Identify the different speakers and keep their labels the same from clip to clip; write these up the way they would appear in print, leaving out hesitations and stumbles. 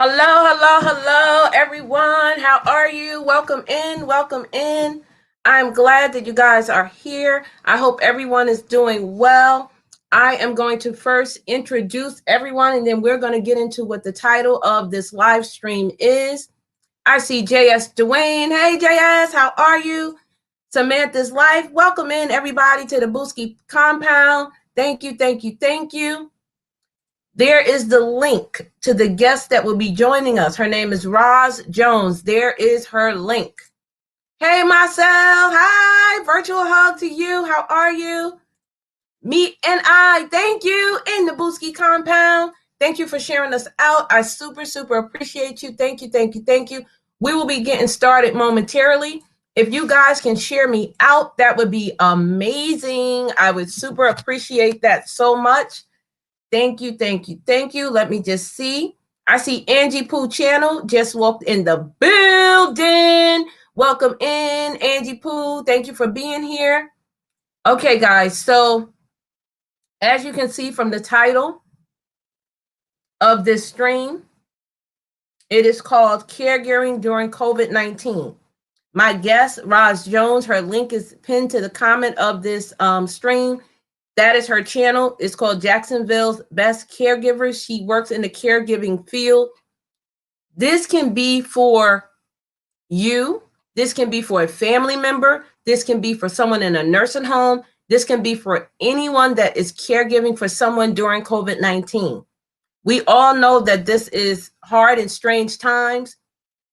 Speaker 1: Hello, everyone. How are you? Welcome in, welcome in. I'm glad that you guys are here. I hope everyone is doing well. I am going to first introduce everyone, and then we're going to get into what the title of this live stream is. I see JS Dwayne. Hey, JS, how are you? Samantha's Life. Welcome in, everybody, to the Booski compound. Thank you, thank you, thank you. There is the link to the guest that will be joining us. Her name is Roz Jones. There is her link. Hey, Marcel. Hi. Virtual hug to you. How are you? Me and I. Thank you. In the Booski compound. Thank you for sharing us out. I super appreciate you. Thank you, thank you, thank you. We will be getting started momentarily. If you guys can share me out, that would be amazing. I would super appreciate that so much. Thank you, thank you, thank you. Let me just see. I see Angie Pooh Channel just walked in the building. Welcome in, Angie Pooh. Thank you for being here. Okay, guys. So as you can see from the title of this stream, it is called Caregiving During COVID-19. My guest, Roz Jones, her link is pinned to the comment of this stream. That is her channel. It's called Jacksonville's Best Caregivers. She works in the caregiving field. This can be for you. This can be for a family member. This can be for someone in a nursing home. This can be for anyone that is caregiving for someone during COVID-19. We all know that this is hard and strange times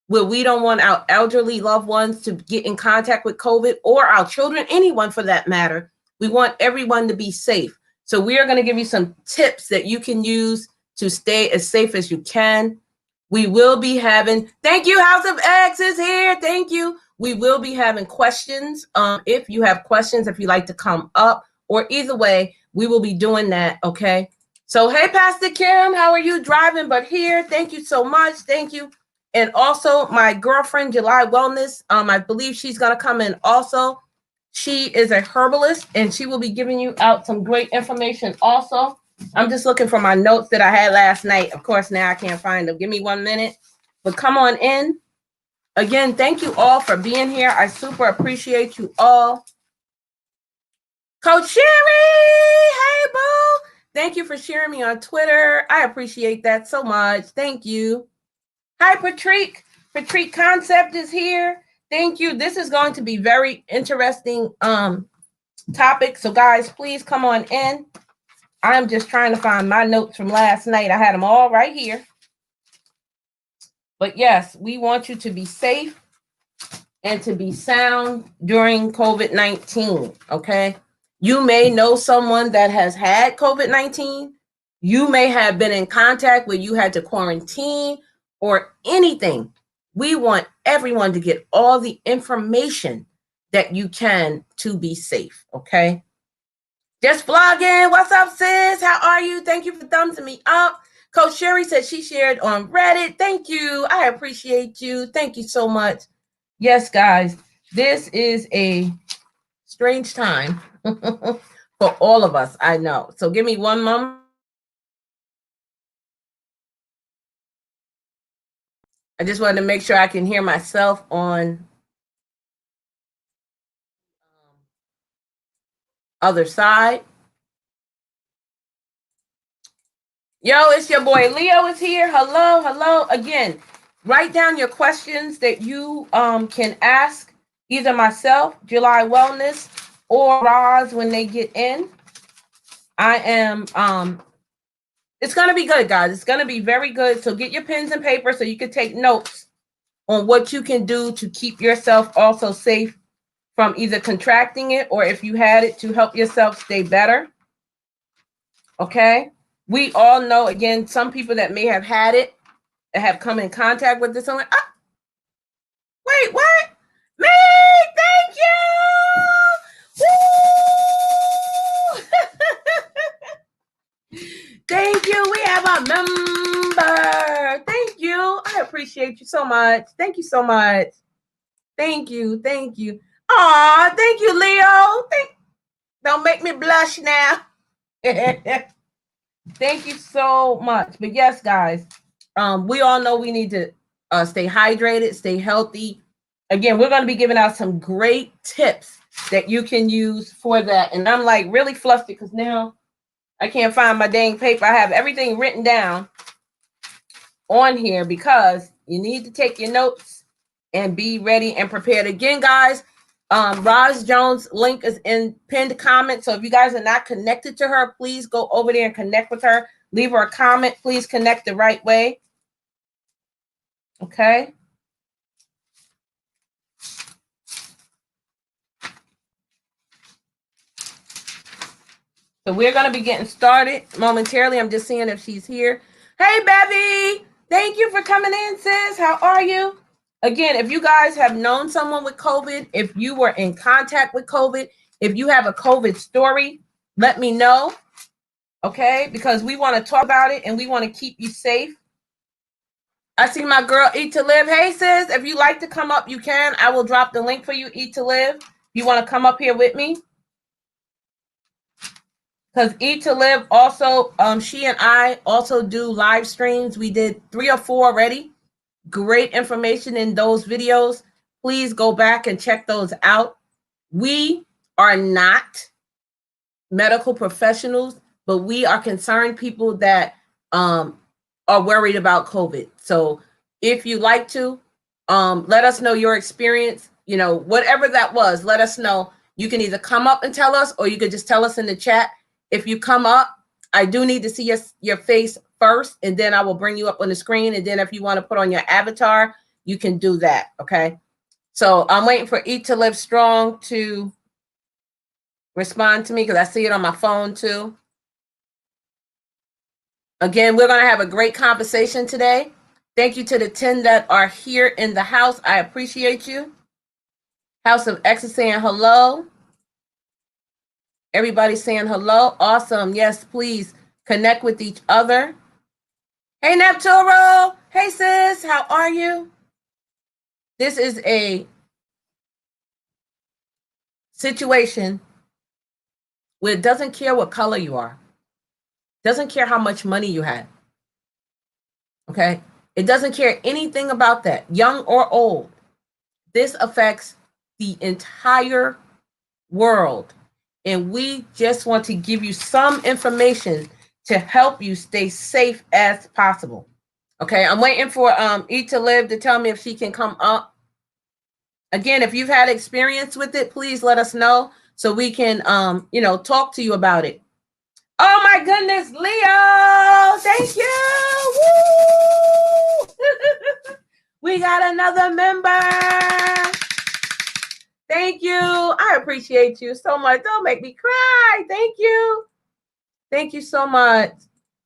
Speaker 1: where we don't want our elderly loved ones to get in contact with COVID, or our children, anyone for that matter. We want everyone to be safe. So we are going to give you some tips that you can use to stay as safe as you can. We will be having, thank you, House of X is here. Thank you. We will be having questions. If you have questions, if you like to come up, or either way, we will be doing that. Okay. So, hey, Pastor Kim, how are you driving? But here, thank you so much. Thank you. And also my girlfriend, JulyWellness, I believe she's going to come in also. She is a herbalist, and she will be giving you out some great information also. I'm just looking for my notes that I had last night. Of course, now I can't find them. Give me 1 minute. But come on in. Again, thank you all for being here. I super appreciate you all. Coach Sherry, hey, boo. Thank you for sharing me on Twitter. I appreciate that so much. Thank you. Hi, Patrick. Patrick Concept is here. Thank you. This is going to be very interesting topic. So guys, please come on in. I'm just trying to find my notes from last night. I had them all right here. But yes, we want you to be safe and to be sound during COVID-19, okay? You may know someone that has had COVID-19. You may have been in contact where you had to quarantine or anything. We want everyone to get all the information that you can to be safe, okay? Just vlogging. What's up, sis? How are you? Thank you for thumbsing me up. Coach Sherry said she shared on Reddit. Thank you. I appreciate you. Thank you so much. Yes, guys, this is a strange time for all of us, I know. So give me 1 moment. I just wanted to make sure I can hear myself on other side. Yo, it's your boy Leo is here. Hello. Again, write down your questions that you can ask either myself, JulyWellness, or Roz when they get in. I am it's gonna be good, guys. It's gonna be very good. So get your pens and paper so you can take notes on what you can do to keep yourself also safe from either contracting it, or if you had it, to help yourself stay better. Okay. We all know, again, some people that may have had it, that have come in contact with this. Wait, what? Me, thank you. Thank you. We have a member. Thank you. I appreciate you so much. Thank you so much. Thank you. Aw, thank you, Leo. Don't make me blush now. Thank you so much. But yes, guys, We all know we need to stay hydrated, stay healthy. Again, we're going to be giving out some great tips that you can use for that. And I'm like really flustered because now I can't find my dang paper. I have everything written down on here because you need to take your notes and be ready and prepared. Again, guys, Roz Jones' link is in pinned comment. So if you guys are not connected to her, please go over there and connect with her. Leave her a comment. Please connect the right way. Okay. So we're going to be getting started momentarily. I'm just seeing if she's here. Hey, Bevy. Thank you for coming in, sis. How are you? Again, if you guys have known someone with COVID, if you were in contact with COVID, if you have a COVID story, let me know. Okay? Because we want to talk about it and we want to keep you safe. I see my girl, Eat to Live. Hey, sis. If you like to come up, you can. I will drop the link for you, Eat to Live. If you want to come up here with me. Because Eat to Live also, she and I also do live streams. We did 3 or 4 already. Great information in those videos. Please go back and check those out. We are not medical professionals, but we are concerned people that are worried about COVID. So if you like to, let us know your experience. You know, whatever that was, let us know. You can either come up and tell us, or you could just tell us in the chat. If you come up, I do need to see your face first, and then I will bring you up on the screen. And then if you want to put on your avatar, you can do that. Okay. So I'm waiting for Eat to Live Strong to respond to me because I see it on my phone too. Again, we're going to have a great conversation today. Thank you to the 10 that are here in the house. I appreciate you. House of X is saying hello. Everybody saying hello. Awesome. Yes, please connect with each other. Hey, Nepturo. Hey, sis. How are you? This is a situation where it doesn't care what color you are. Doesn't care how much money you have. Okay? It doesn't care anything about that, young or old. This affects the entire world. And we just want to give you some information to help you stay safe as possible. Okay, I'm waiting for Eat to Live to tell me if she can come up. Again, if you've had experience with it, please let us know so we can talk to you about it. Oh my goodness, Leo! Thank you! Woo! We got another member. Thank you. I appreciate you so much. Don't make me cry. Thank you. Thank you so much.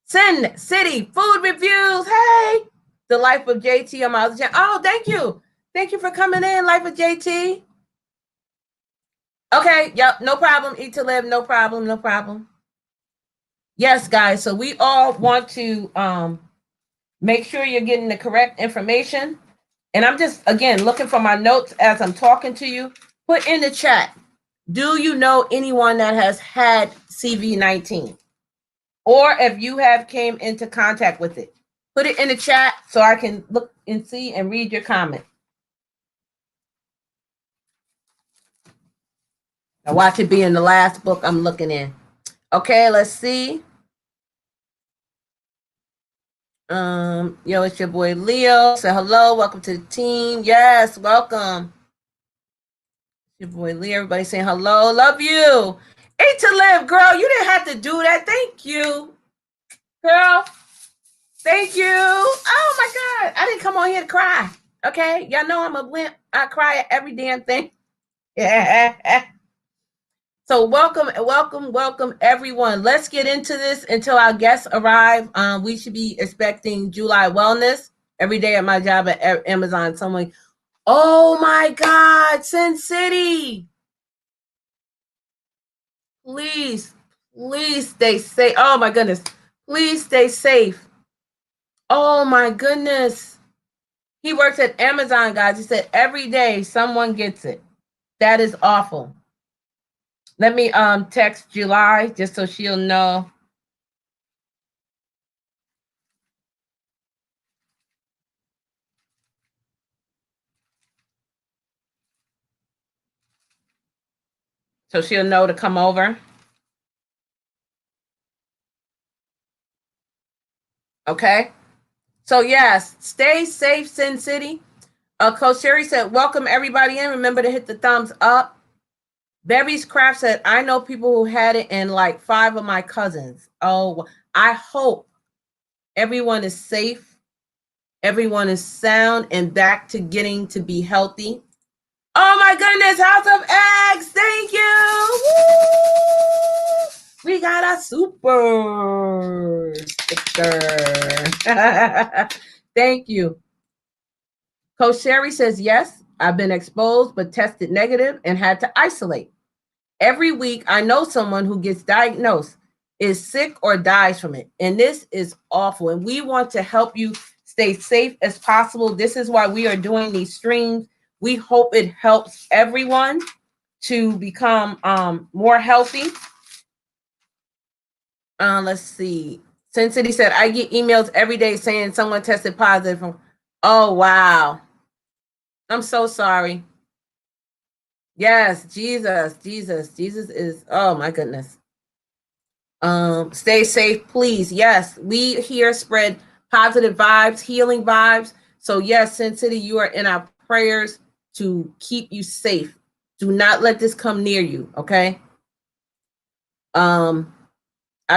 Speaker 1: Sin City Food Reviews. Hey, the Life of JT on my other channel. Oh, thank you. Thank you for coming in, Life of JT. Okay, yep, no problem. Eat to Live, no problem, no problem. Yes, guys, so we all want to make sure you're getting the correct information. And I'm just, again, looking for my notes as I'm talking to you. Put in the chat, do you know anyone that has had CV-19? Or if you have came into contact with it? Put it in the chat so I can look and see and read your comment. Now watch it be in the last book I'm looking in. Okay, let's see. It's your boy Leo. Say hello, welcome to the team. Yes, welcome. Your boy Leo, everybody saying hello. Love you. Eat to Live, girl. You didn't have to do that. Thank you. Girl. Thank you. Oh my God. I didn't come on here to cry. Okay. Y'all know I'm a wimp. I cry at every damn thing. Yeah. So welcome, everyone. Let's get into this until our guests arrive. We should be expecting JulyWellness every day at my job at Amazon. Someone, oh my God, Sin City. Please stay safe. Oh my goodness. Please stay safe. Oh my goodness. He works at Amazon, guys. He said every day someone gets it. That is awful. Let me text July just so she'll know. so she'll know to come over. Okay. So yes, stay safe, Sin City. Coach Sherry said, welcome everybody in. Remember to hit the thumbs up. Beverly's Craft said, I know people who had it and like 5 of my cousins. Oh, I hope everyone is safe. Everyone is sound and back to getting to be healthy. Oh my goodness, House of Eggs. Thank you. Woo! We got a super sticker. Thank you. Coach Sherry says, yes, I've been exposed but tested negative and had to isolate. Every week, I know someone who gets diagnosed, is sick, or dies from it. And this is awful. And we want to help you stay safe as possible. This is why we are doing these streams. We hope it helps everyone to become more healthy. Let's see. Sin City said, I get emails every day saying someone tested positive. Oh, wow. I'm so sorry. Yes, Jesus is, oh my goodness. Stay safe, please. Yes, we here spread positive vibes, healing vibes. So yes, Sin City, you are in our prayers to keep you safe. Do not let this come near you, okay? I've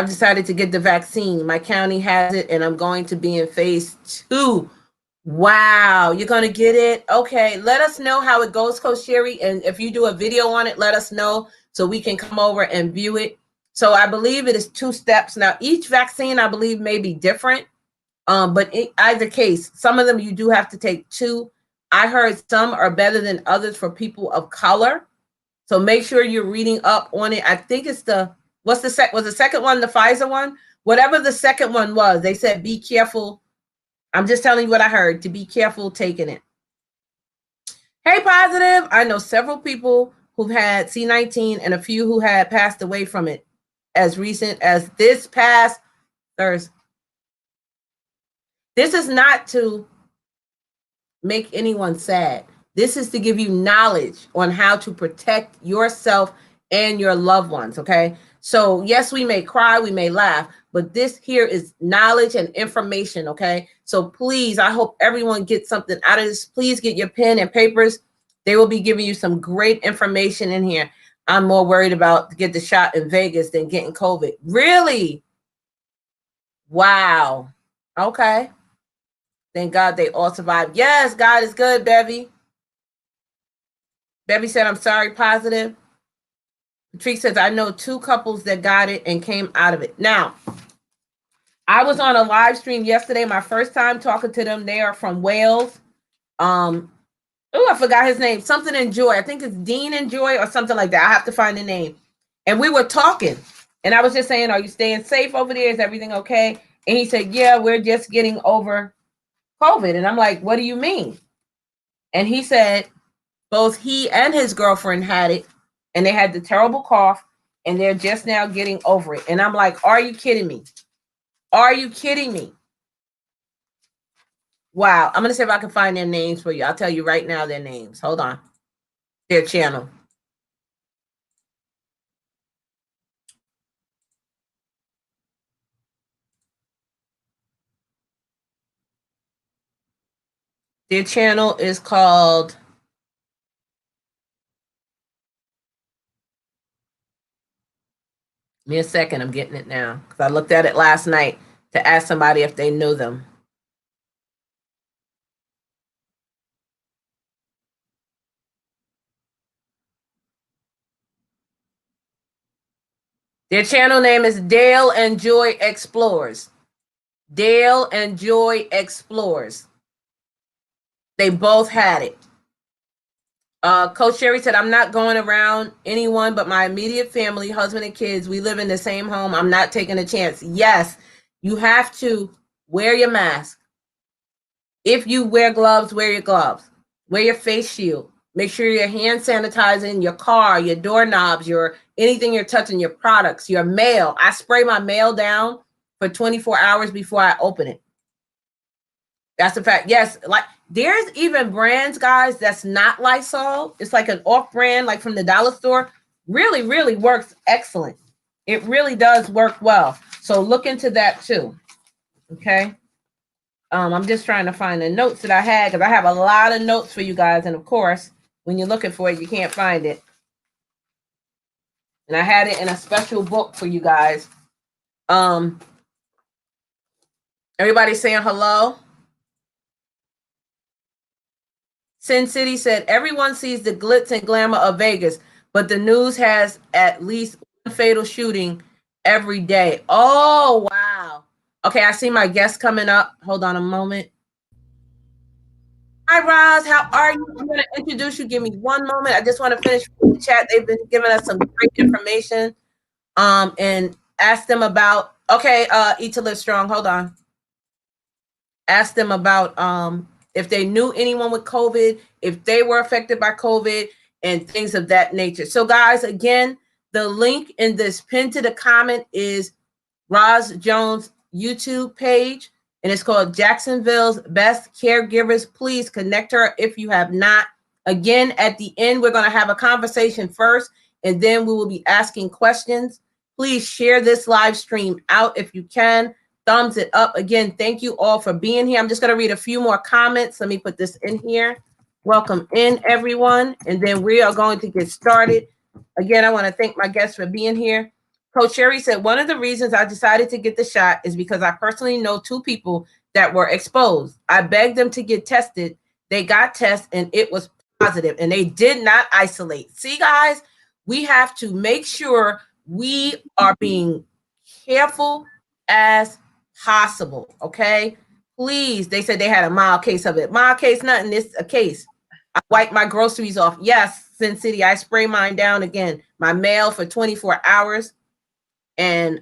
Speaker 1: decided to get the vaccine. My county has it, and I'm going to be in phase 2. Wow, you're going to get it? Okay, let us know how it goes, Coach Sherry. And if you do a video on it, let us know so we can come over and view it. So I believe it is 2 steps. Now, each vaccine, I believe, may be different. But in either case, some of them you do have to take 2. I heard some are better than others for people of color. So make sure you're reading up on it. I think it's was the second one the Pfizer one? Whatever the second one was, they said be careful. I'm just telling you what I heard, to be careful taking it. Hey, Positive. I know several people who've had C19 and a few who had passed away from it as recent as this past Thursday. This is not to make anyone sad. This is to give you knowledge on how to protect yourself and your loved ones, okay? So yes, we may cry, we may laugh, but this here is knowledge and information, okay? So please, I hope everyone gets something out of this. Please get your pen and papers. They will be giving you some great information in here. I'm more worried about to get the shot in Vegas than getting COVID. Really? Wow. Okay. Thank God they all survived. Yes, God is good, Bevy. Bevy said, I'm sorry, Positive. Patrice says, I know 2 couples that got it and came out of it. Now, I was on a live stream yesterday, my first time talking to them. They are from Wales. I forgot his name. Something in Joy. I think it's Dean and Joy or something like that. I have to find the name. And we were talking. And I was just saying, are you staying safe over there? Is everything okay? And he said, yeah, we're just getting over COVID. And I'm like, what do you mean? And he said, both he and his girlfriend had it, and they had the terrible cough, and they're just now getting over it. And I'm like, are you kidding me? Are you kidding me? Wow. I'm going to see if I can find their names for you. I'll tell you right now their names. Hold on. Their channel. Their channel is called Give me a second. I'm getting it now because I looked at it last night to ask somebody if they knew them. Their channel name is Dale and Joy Explores. Dale and Joy Explores. They both had it. Coach Sherry said, I'm not going around anyone but my immediate family, husband and kids. We live in the same home. I'm not taking a chance. Yes, you have to wear your mask. If you wear gloves, wear your gloves. Wear your face shield. Make sure you're hand sanitizing your car, your doorknobs, your anything you're touching, your products, your mail. I spray my mail down for 24 hours before I open it. That's a fact. Yes, like there's even brands, guys, that's not Lysol. It's like an off brand, like from the dollar store. really, really works excellent. It really does work well. So look into that too. Okay. I'm just trying to find the notes that I had because I have a lot of notes for you guys. And of course, when you're looking for it, you can't find it. And I had it in a special book for you guys. Everybody saying hello. Sin City said, everyone sees the glitz and glamour of Vegas, but the news has at least one fatal shooting every day. Oh, wow. Okay, I see my guest coming up. Hold on a moment. Hi, Roz. How are you? I'm going to introduce you. Give me one moment. I just want to finish the chat. They've been giving us some great information. And ask them about, okay, Eat to Live Strong. Hold on. Ask them about if they knew anyone with COVID, if they were affected by COVID, and things of that nature. So, guys, again, the link in this pin to the comment is Roz Jones' YouTube page, and it's called Jacksonville's Best Caregivers. Please connect her if you have not. Again, at the end, we're going to have a conversation first, and then we will be asking questions. Please share this live stream out if you can. Thumbs it up. Again, thank you all for being here. I'm just going to read a few more comments. Let me put this in here. Welcome in, everyone. And then we are going to get started. Again, I want to thank my guests for being here. Coach Sherry said, one of the reasons I decided to get the shot is because I personally know 2 people that were exposed. I begged them to get tested. They got tested and it was positive and they did not isolate. See, guys, we have to make sure we are being careful as possible. Okay. Please. They said they had a mild case of it. Mild case, nothing. It's a case. I wipe my groceries off. Yes, Sin City. I spray mine down again. My mail for 24 hours. And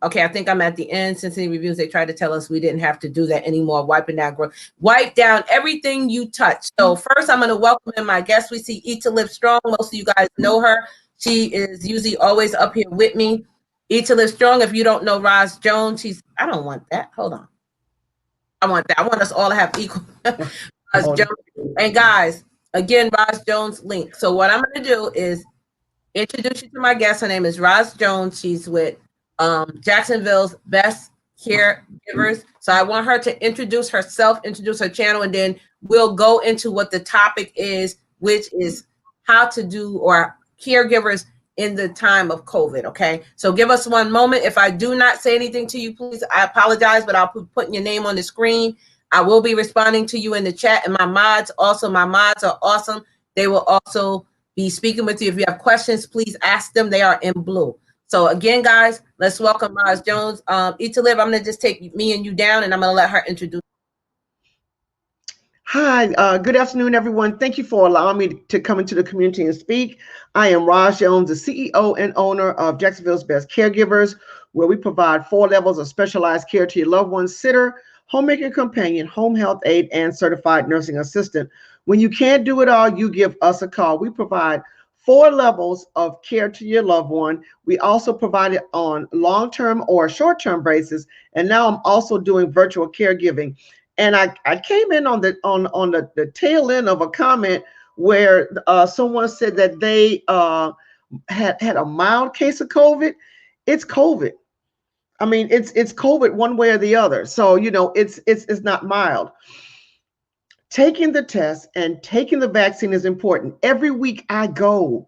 Speaker 1: okay, I think I'm at the end. Sin City Reviews, they tried to tell us we didn't have to do that anymore. Wiping down, wipe down everything you touch. So first, I'm going to welcome in my guest. We see Eat to Live Strong. Most of you guys know her. She is usually always up here with me. Eat to Live Strong. If you don't know Roz Jones, I don't want that. Hold on. I want that. I want us all to have equal. Roz Jones. And guys, again, Roz Jones link. So what I'm going to do is introduce you to my guest. Her name is Roz Jones. She's with Jacksonville's Best Caregivers. So I want her to introduce herself, introduce her channel, and then we'll go into what the topic is, which is how to do or caregivers in the time of COVID. Okay. So give us one moment. If I do not say anything to you, please, I apologize, but I'll put your name on the screen. I will be responding to you in the chat, and my mods are awesome. They will also be speaking with you. If you have questions, please ask them. They are in blue. So again, guys, let's welcome Roz Jones. Eat to Live, I'm going to just take me and you down, and I'm going to let her introduce.
Speaker 2: Hi, good afternoon, everyone. Thank you for allowing me to come into the community and speak. I am Roz Jones, the CEO and owner of Jacksonville's Best Caregivers, where we provide 4 levels of specialized care to your loved ones: sitter, homemaker companion, home health aide, and certified nursing assistant. When you can't do it all, you give us a call. We provide 4 levels of care to your loved one. We also provide it on long-term or short-term basis. And now I'm also doing virtual caregiving. And I came in on the tail end of a comment where someone said that they had a mild case of COVID. It's COVID. I mean, it's COVID one way or the other. So, you know, it's not mild. Taking the test and taking the vaccine is important. Every week I go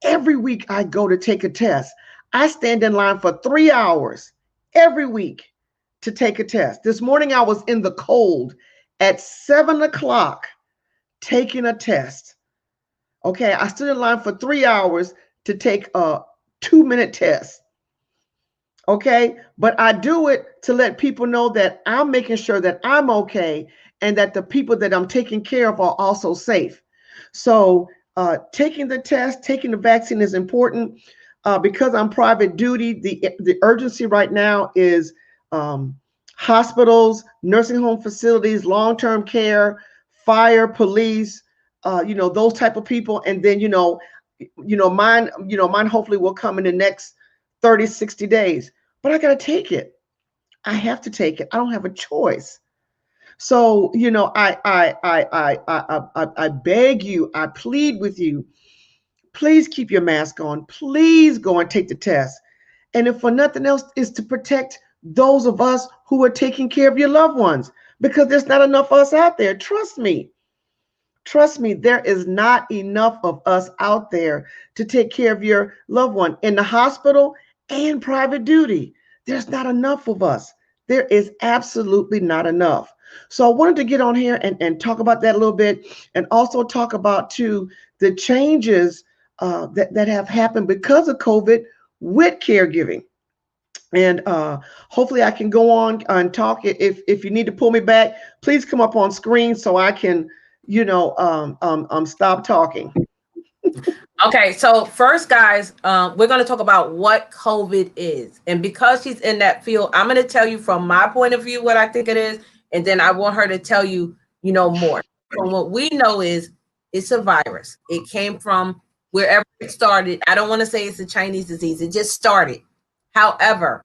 Speaker 2: to take a test. I stand in line for 3 hours every week to take a test. This morning I was in the cold at 7 o'clock taking a test. Okay, I stood in line for 3 hours to take a 2-minute test. Okay, but I do it to let people know that I'm making sure that I'm okay and that the people that I'm taking care of are also safe. So taking the test, taking the vaccine is important. Because I'm private duty, the urgency right now is hospitals, nursing home facilities, long-term care, fire, police, those type of people. And then, mine hopefully will come in the next 30, 60 days. But I got to take it. I have to take it. I don't have a choice. So, I beg you, I plead with you, please keep your mask on. Please go and take the test. And if for nothing else, is to protect those of us who are taking care of your loved ones, because there's not enough of us out there. Trust me. Trust me, there is not enough of us out there to take care of your loved one in the hospital and private duty. There's not enough of us. There is absolutely not enough. So I wanted to get on here and talk about that a little bit, and also talk about too the changes that have happened because of COVID with caregiving. And hopefully I can go on and talk. If you need to pull me back, please come up on screen so I can, stop talking.
Speaker 1: Okay, so first, guys, we're going to talk about what COVID is. And because she's in that field, I'm going to tell you from my point of view what I think it is. And then I want her to tell you, more. So what we know is it's a virus. It came from wherever it started. I don't want to say it's a Chinese disease. It just started. However,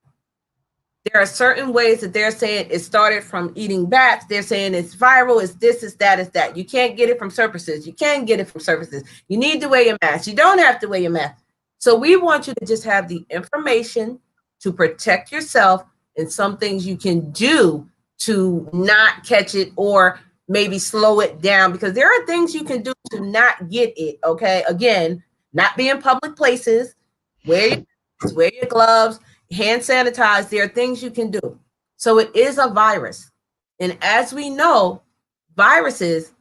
Speaker 1: there are certain ways that they're saying it started from eating bats. They're saying it's viral, it's this, it's that, it's that. You can't get it from surfaces. You can get it from surfaces. You need to wear your mask. You don't have to wear your mask. So we want you to just have the information to protect yourself and some things you can do to not catch it or maybe slow it down, because there are things you can do to not get it, okay? Again, not be in public places, wear your gloves, hand sanitize. There are things you can do. So it is a virus. And as we know, viruses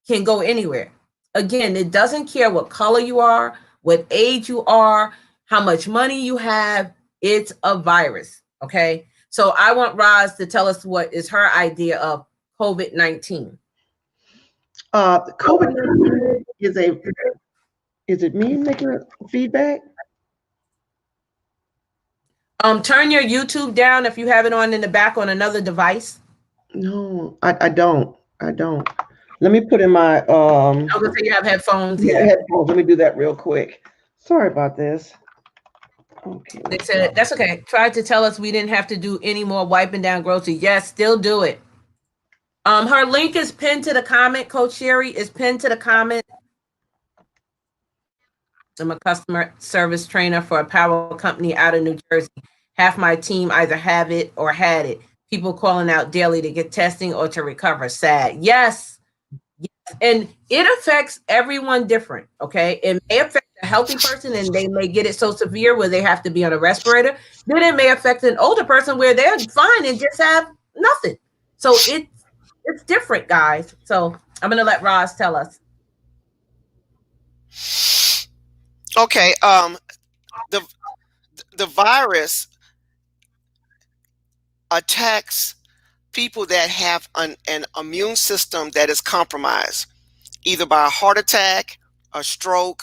Speaker 1: can go anywhere. Again, it doesn't care what color you are, what age you are, how much money you have. It's a virus. Okay. So I want Roz to tell us what is her idea of COVID-19.
Speaker 2: COVID-19 is it me making a feedback?
Speaker 1: Turn your YouTube down if you have it on in the back on another device.
Speaker 2: No, I don't. Let me put in my
Speaker 1: I was gonna say you have headphones.
Speaker 2: Yeah, headphones. Let me do that real quick. Sorry about this.
Speaker 1: Okay. They said that's okay. Tried to tell us we didn't have to do any more wiping down groceries. Yes, still do it. Her link is pinned to the comment. Coach Sherry is pinned to the comment. I'm a customer service trainer for a power company out of New Jersey. Half my team either have it or had it. People calling out daily to get testing or to recover. Sad. Yes. And it affects everyone different. Okay. It may affect a healthy person and they may get it so severe where they have to be on a respirator. Then it may affect an older person where they're fine and just have nothing. So it's different, guys. So I'm going to let Roz tell us.
Speaker 3: Okay. The virus attacks people that have an immune system that is compromised, either by a heart attack, a stroke,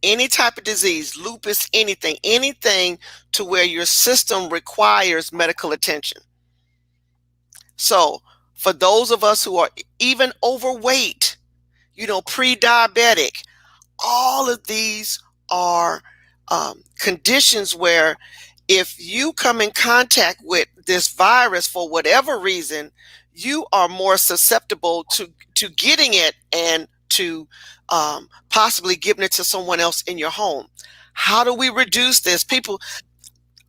Speaker 3: any type of disease, lupus, anything to where your system requires medical attention. So for those of us who are even overweight, pre-diabetic, all of these are conditions where if you come in contact with this virus for whatever reason, you are more susceptible to getting it and to possibly giving it to someone else in your home. How do we reduce this? People,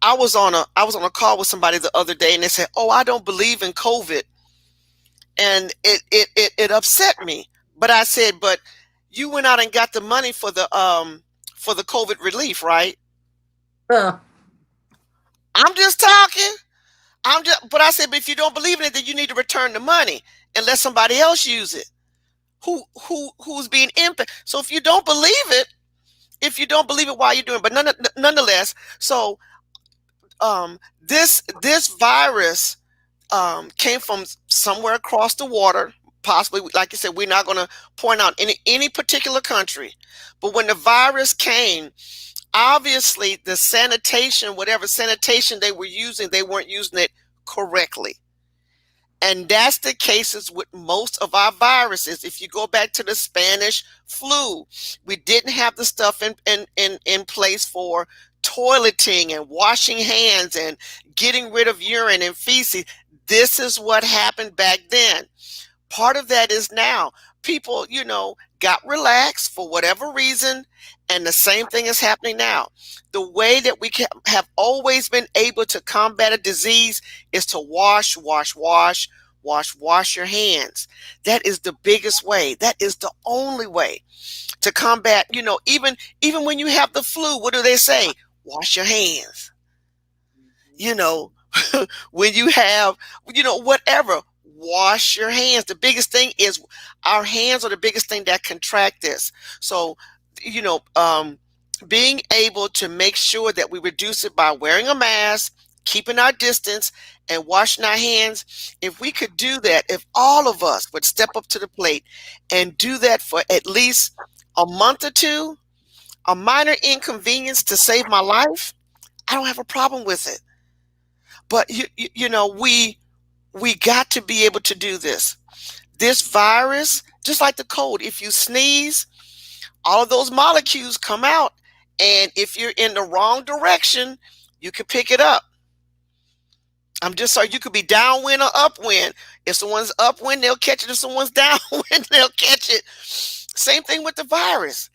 Speaker 3: I was on a call with somebody the other day and they said, "Oh, I don't believe in COVID." And it upset me. But I said, "But you went out and got the money for the COVID relief, right?" I'm just talking. But I said, "But if you don't believe in it, then you need to return the money and let somebody else use it. Who's being impacted?" So if you don't believe it, why are you doing it? But nonetheless, so this virus came from somewhere across the water. Possibly, like you said, we're not going to point out any particular country. But when the virus came, obviously the sanitation, whatever sanitation they were using, they weren't using it correctly. And that's the cases with most of our viruses. If you go back to the Spanish flu, we didn't have the stuff in place for toileting and washing hands and getting rid of urine and feces. This is what happened back then. Part of that is now. People, got relaxed for whatever reason, and the same thing is happening now. The way that we have always been able to combat a disease is to wash your hands. That is the biggest way. That is the only way to combat, even when you have the flu, what do they say? Wash your hands. When you have, whatever, wash your hands. The biggest thing is our hands are the biggest thing that contract this. So, being able to make sure that we reduce it by wearing a mask, keeping our distance, and washing our hands. If we could do that, if all of us would step up to the plate and do that for at least a month or two, a minor inconvenience to save my life, I don't have a problem with it. But we got to be able to do this. This virus, just like the cold, if you sneeze, all of those molecules come out, and if you're in the wrong direction, you can pick it up. I'm just sorry, you could be downwind or upwind. If someone's upwind, they'll catch it. If someone's downwind, they'll catch it. Same thing with the virus.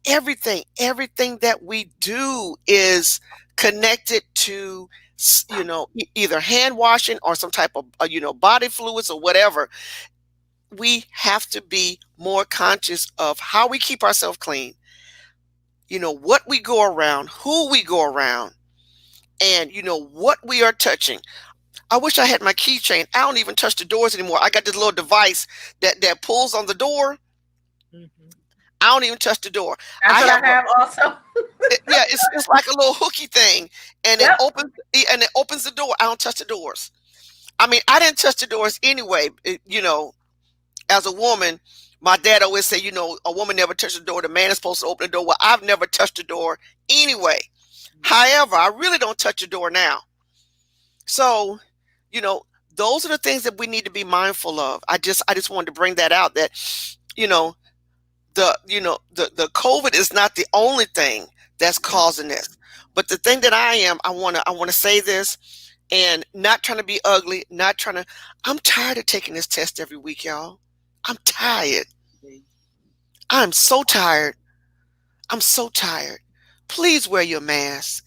Speaker 3: Everything that we do is connected to, either hand washing or some type of, body fluids or whatever. We have to be more conscious of how we keep ourselves clean, what we go around, who we go around, and, what we are touching. I wish I had my keychain. I don't even touch the doors anymore. I got this little device that pulls on the door. I don't even touch the door.
Speaker 1: That's what I have also.
Speaker 3: It's like a little hooky thing, and it opens the door. I don't touch the doors. I mean, I didn't touch the doors anyway. As a woman, my dad always said, a woman never touched the door. The man is supposed to open the door. Well, I've never touched the door anyway. However, I really don't touch the door now. So, those are the things that we need to be mindful of. I just wanted to bring that out, that, the COVID is not the only thing that's causing this. But the thing that I want to say this, and not trying to be ugly, I'm tired of taking this test every week, y'all. I'm tired. I'm so tired. I'm so tired. Please wear your mask.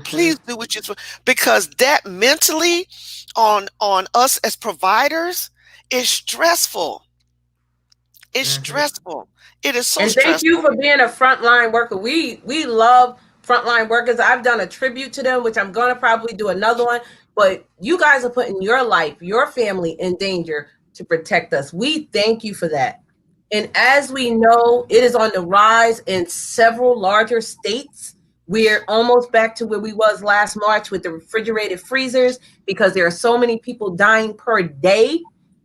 Speaker 3: Please do what you're supposed, because that mentally on us as providers is stressful. It's stressful. It is so stressful.
Speaker 1: Thank you for being a frontline worker. We love frontline workers. I've done a tribute to them, which I'm going to probably do another one. But you guys are putting your life, your family in danger to protect us. We thank you for that. And as we know, it is on the rise in several larger states. We're almost back to where we was last March with the refrigerated freezers, because there are so many people dying per day.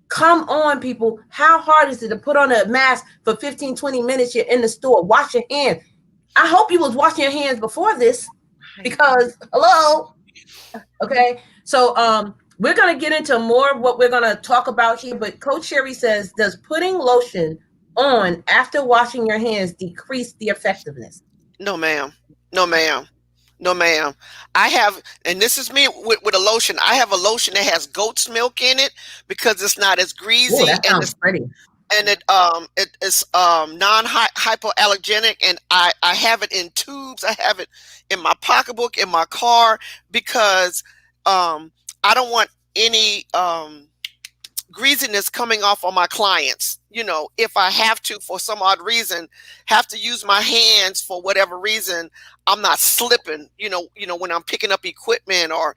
Speaker 1: Come on, people. How hard is it to put on a mask for 15, 20 minutes? You're in the store. Wash your hands. I hope you was washing your hands before this, because hello. Okay. So we're going to get into more of what we're going to talk about here. But Coach Sherry says, does putting lotion on after washing your hands decrease the effectiveness?
Speaker 3: No, ma'am. No, ma'am. No, ma'am. I have, and this is me with a lotion. I have a lotion that has goat's milk in it, because it's not as greasy.
Speaker 1: Ooh, that sounds pretty.
Speaker 3: And it's non-hypoallergenic, and I have it in tubes. I have it in my pocketbook, in my car, because I don't want any greasiness coming off on my clients. If I have to, for some odd reason, have to use my hands for whatever reason, I'm not slipping, when I'm picking up equipment or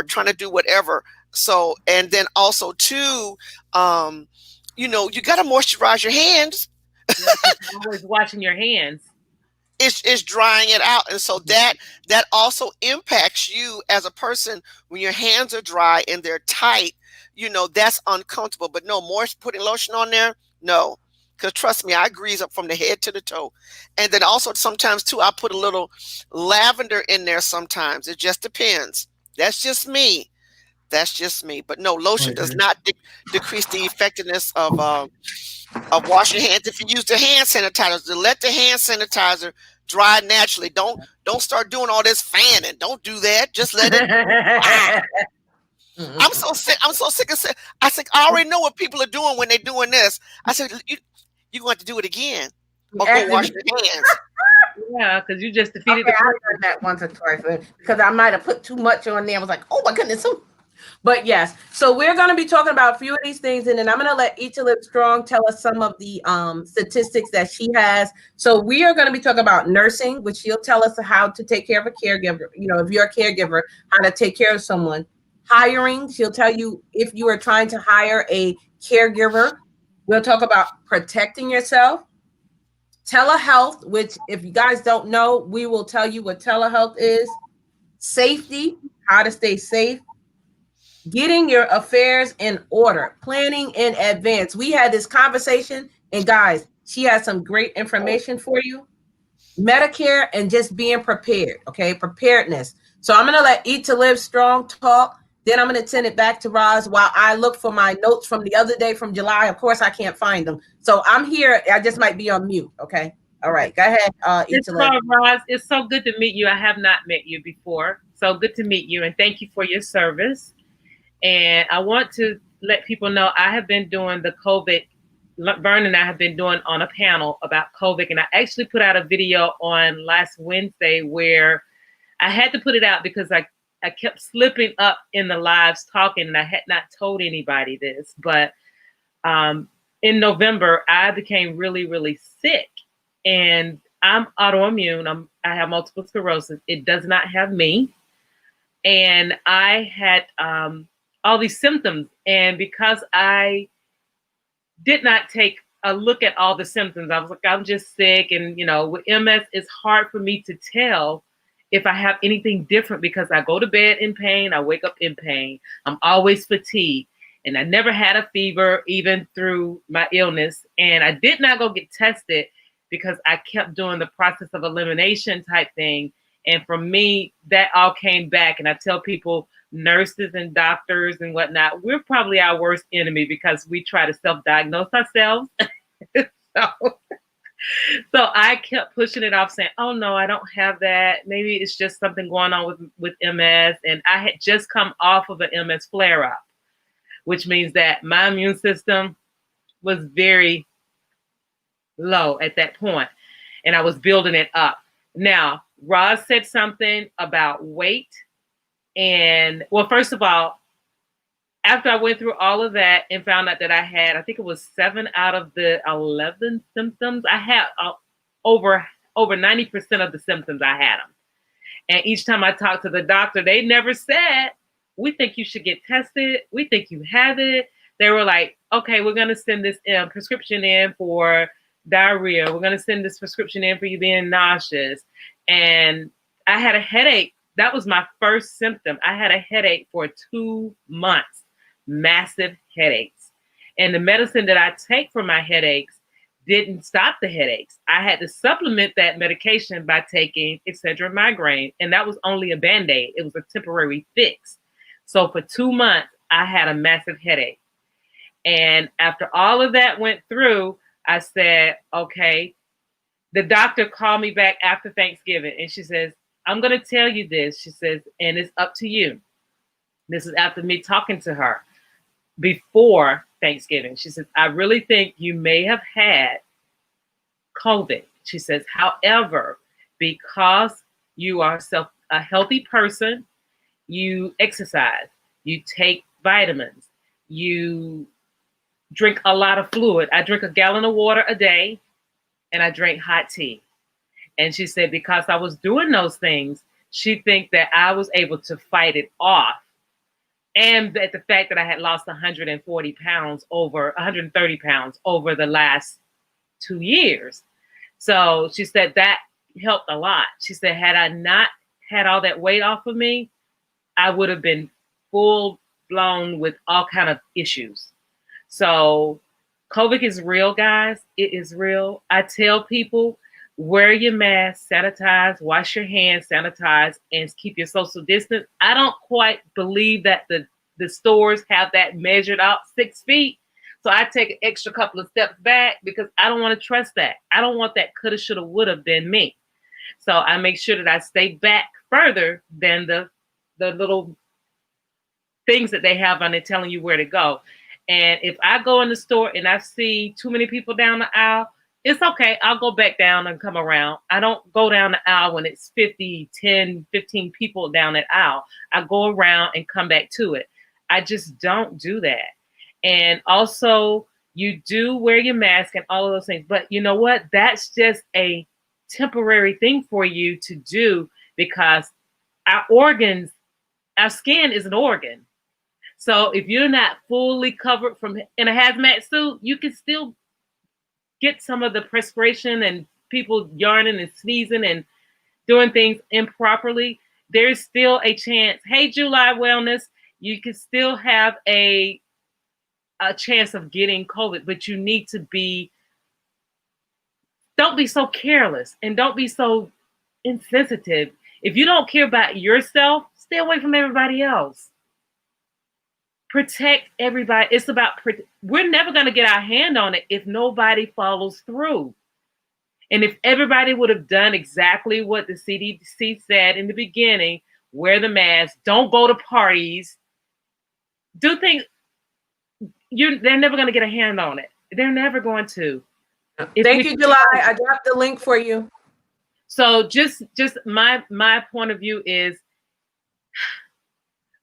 Speaker 3: trying to do whatever. So, and then also too, you got to moisturize your hands.
Speaker 4: Always washing your hands.
Speaker 3: It's drying it out. And so that also impacts you as a person. When your hands are dry and they're tight, that's uncomfortable. But no, more putting lotion on there, no. Because trust me, I grease up from the head to the toe. And then also sometimes too, I put a little lavender in there sometimes. It just depends. That's just me. But no, lotion does not decrease the effectiveness of washing hands. If you use the hand sanitizer, let the hand sanitizer dry naturally. Don't start doing all this fanning. Don't do that. Just let it dry. I'm so sick. I'm so sick of sick. I said, I already know what people are doing when they're doing this. I said, you're going to have to do it again or go wash your hands.
Speaker 4: Yeah, because you just defeated
Speaker 1: Okay,
Speaker 4: the
Speaker 1: I've
Speaker 4: purpose.
Speaker 1: done that once or twice because I might have put too much on there. I was like, oh my goodness. But yes, so we're going to be talking about a few of these things, and then I'm going to let Eat to Live Strong tell us some of the statistics that she has. So we are going to be talking about nursing, which she'll tell us how to take care of a caregiver. You know, if you're a caregiver, how to take care of someone. Hiring, she'll tell you if you are trying to hire a caregiver. We'll talk about protecting yourself. Telehealth, which if you guys don't know, we will tell you what telehealth is. Safety, how to stay safe. Getting your affairs in order, planning in advance. We had this conversation, and guys, she has some great information for you. Medicare and just being prepared, okay? Preparedness. So I'm going to let Eat to Live Strong talk. Then I'm going to send it back to Roz while I look for my notes from the other day from July. Of course, I can't find them. So I'm here. I just might be on mute, okay? All right, go ahead, Eat to Live.
Speaker 4: Roz, it's so good to meet you. I have not met you before. So good to meet you, and thank you for your service. And I want to let people know I have been doing the COVID, Vern and I have been doing on a panel about COVID. And I actually put out a video on last Wednesday where I had to put it out because I kept slipping up in the lives talking, and I had not told anybody this. But in November, I became really, really sick. And I'm autoimmune. I have multiple sclerosis. It does not have me. And I had all these symptoms. And because I did not take a look at all the symptoms, I was like, I'm just sick. And, you know, with MS, it's hard for me to tell if I have anything different because I go to bed in pain. I wake up in pain. I'm always fatigued. And I never had a fever, even through my illness. And I did not go get tested because I kept doing the process of elimination type thing. And for me, that all came back. And I tell people, nurses and doctors and whatnot, we're probably our worst enemy because we try to self-diagnose ourselves. So I kept pushing it off saying, oh no, I don't have that. Maybe it's just something going on with MS. And I had just come off of an MS flare-up, which means that my immune system was very low at that point, and I was building it up. Now, Roz said something about weight. And well, first of all, after I went through all of that and found out that I had, I think it was 7 out of the 11 symptoms, I had over 90% of the symptoms, I had them. And each time I talked to the doctor, they never said, we think you should get tested. We think you have it. They were like, okay, we're going to send this prescription in for diarrhea. We're going to send this prescription in for you being nauseous. And I had a headache. That was my first symptom. I had a headache for 2 months, massive headaches. And the medicine that I take for my headaches didn't stop the headaches. I had to supplement that medication by taking Excedrin migraine. And that was only a Band-Aid. It was a temporary fix. So for 2 months, I had a massive headache. And after all of that went through, I said, okay, the doctor called me back after Thanksgiving. And she says, I'm going to tell you this. She says, and it's up to you. This is after me talking to her before Thanksgiving. She says, I really think you may have had COVID. She says, however, because you are a healthy person, you exercise, you take vitamins, you drink a lot of fluid. I drink a gallon of water a day, and I drink hot tea. And she said, because I was doing those things, she think that I was able to fight it off. And that the fact that I had lost 130 pounds over the last 2 years. So she said that helped a lot. She said, had I not had all that weight off of me, I would have been full blown with all kind of issues. So COVID is real, guys. It is real. I tell people, wear your mask, sanitize, wash your hands, sanitize, and keep your social distance. I don't quite believe that the stores have that measured out 6 feet. So I take an extra couple of steps back because I don't want to trust that. I don't want that coulda, shoulda, woulda been me. So I make sure that I stay back further than the little things that they have on it telling you where to go. And if I go in the store and I see too many people down the aisle, it's okay. I'll go back down and come around. I don't go down the aisle when it's 50, 10, 15 people down that aisle. I go around and come back to it. I just don't do that. And also, you do wear your mask and all of those things. But you know what? That's just a temporary thing for you to do, because our organs, our skin is an organ. So if you're not fully covered from in a hazmat suit, you can still get some of the perspiration and people yarning and sneezing and doing things improperly. There's still a chance. Hey, JulyWellness, you can still have a chance of getting COVID, but you need to don't be so careless and don't be so insensitive. If you don't care about yourself, stay away from everybody else. Protect everybody. It's about, we're never going to get our hand on it if nobody follows through. And if everybody would have done exactly what the CDC said in the beginning, wear the mask, don't go to parties, do things, they're never going to get a hand on it. They're never going to.
Speaker 1: Thank you, July. I dropped the link for you.
Speaker 4: So just my point of view is,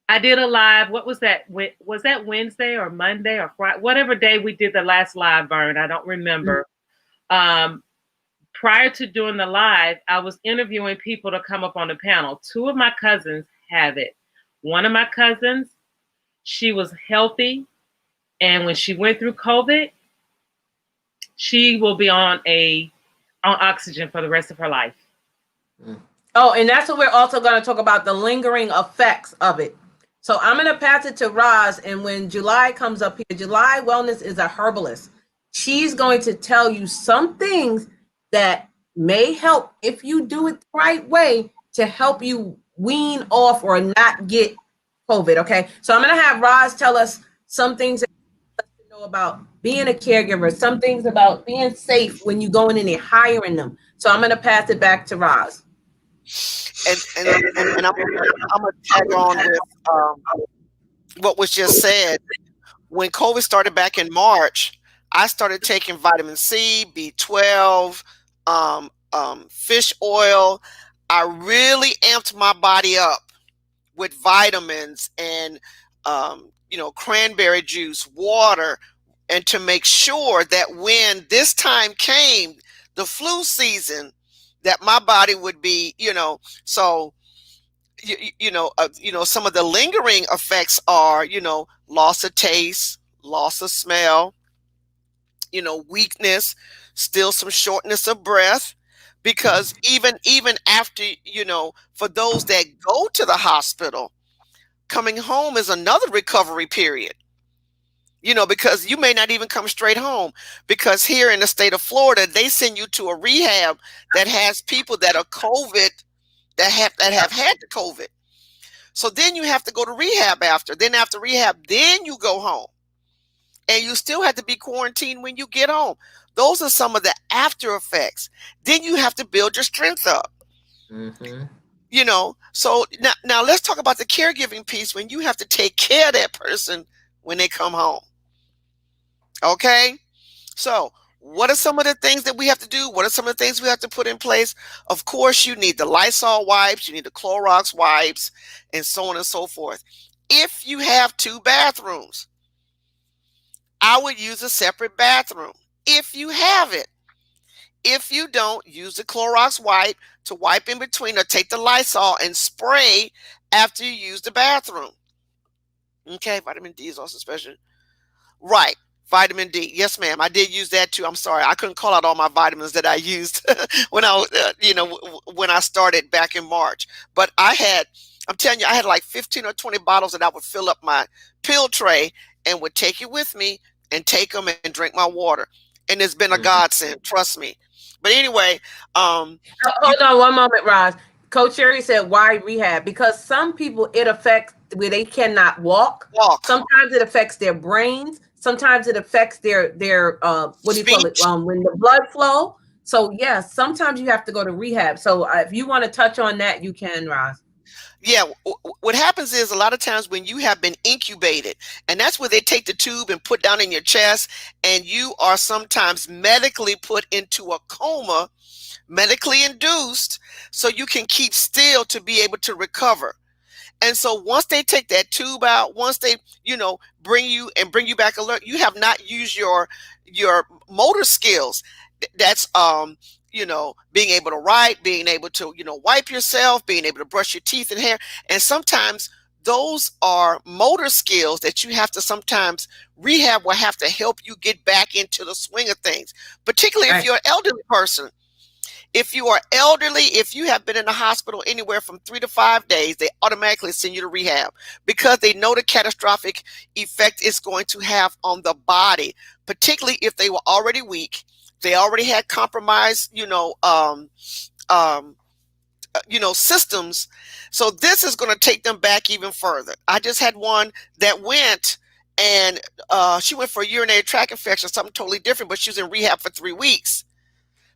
Speaker 4: I did a live. What was that? Was that Wednesday or Monday or Friday? Whatever day we did the last live, Vern, I don't remember. Prior to doing the live, I was interviewing people to come up on the panel. 2 of my cousins have it. One of my cousins, she was healthy, and when she went through COVID, she will be on oxygen for the rest of her life.
Speaker 1: Oh, and that's what we're also going to talk about, the lingering effects of it. So I'm going to pass it to Roz, and when July comes up here, JulyWellness is a herbalist. She's going to tell you some things that may help, if you do it the right way, to help you wean off or not get COVID, okay? So I'm going to have Roz tell us some things that you know about being a caregiver, some things about being safe when you go in and you're hiring them. So I'm going to pass it back to Roz.
Speaker 3: And I'm gonna tag on with what was just said. When COVID started back in March, I started taking vitamin C, B12, fish oil. I really amped my body up with vitamins and cranberry juice, water, and to make sure that when this time came, the flu season, that my body would be, so, some of the lingering effects are, loss of taste, loss of smell, weakness, still some shortness of breath, because even after, for those that go to the hospital, coming home is another recovery period. Because you may not even come straight home, because here in the state of Florida, they send you to a rehab that has people that are COVID, that have had the COVID. So then you have to go to rehab after. Then after rehab, then you go home. And you still have to be quarantined when you get home. Those are some of the after effects. Then you have to build your strength up.
Speaker 1: Mm-hmm.
Speaker 3: So now let's talk about the caregiving piece, when you have to take care of that person when they come home. Okay, so what are some of the things that we have to do? What are some of the things we have to put in place? Of course, you need the Lysol wipes, you need the Clorox wipes, and so on and so forth. If you have 2 bathrooms, I would use a separate bathroom if you have it. If you don't, use the Clorox wipe to wipe in between, or take the Lysol and spray after you use the bathroom. Okay, vitamin D is also special. Right. Vitamin D. Yes, ma'am. I did use that too. I'm sorry. I couldn't call out all my vitamins that I used when I started back in March. But I'm telling you, I had like 15 or 20 bottles that I would fill up my pill tray and would take it with me and take them and drink my water. And it's been a godsend, trust me. But anyway,
Speaker 1: hold on one moment, Roz. Coach Sherry said, why rehab? Because some people, it affects where they cannot walk. Sometimes it affects their brains. Sometimes it affects their what do you call it? When the blood flow. So yes, sometimes you have to go to rehab. So if you want to touch on that, you can, Roz.
Speaker 3: Yeah, what happens is a lot of times when you have been incubated, and that's where they take the tube and put down in your chest, and you are sometimes medically put into a coma, medically induced, so you can keep still to be able to recover. And so once they take that tube out, once they, bring you back alert, you have not used your motor skills. That's being able to write, being able to, wipe yourself, being able to brush your teeth and hair. And sometimes those are motor skills that you have to sometimes rehab will have to help you get back into the swing of things, particularly if you're an elderly person. If you are elderly, if you have been in the hospital anywhere from 3 to 5 days, they automatically send you to rehab because they know the catastrophic effect it's going to have on the body, particularly if they were already weak. They already had compromised, systems. So this is going to take them back even further. I just had one that went and she went for a urinary tract infection, something totally different, but she was in rehab for 3 weeks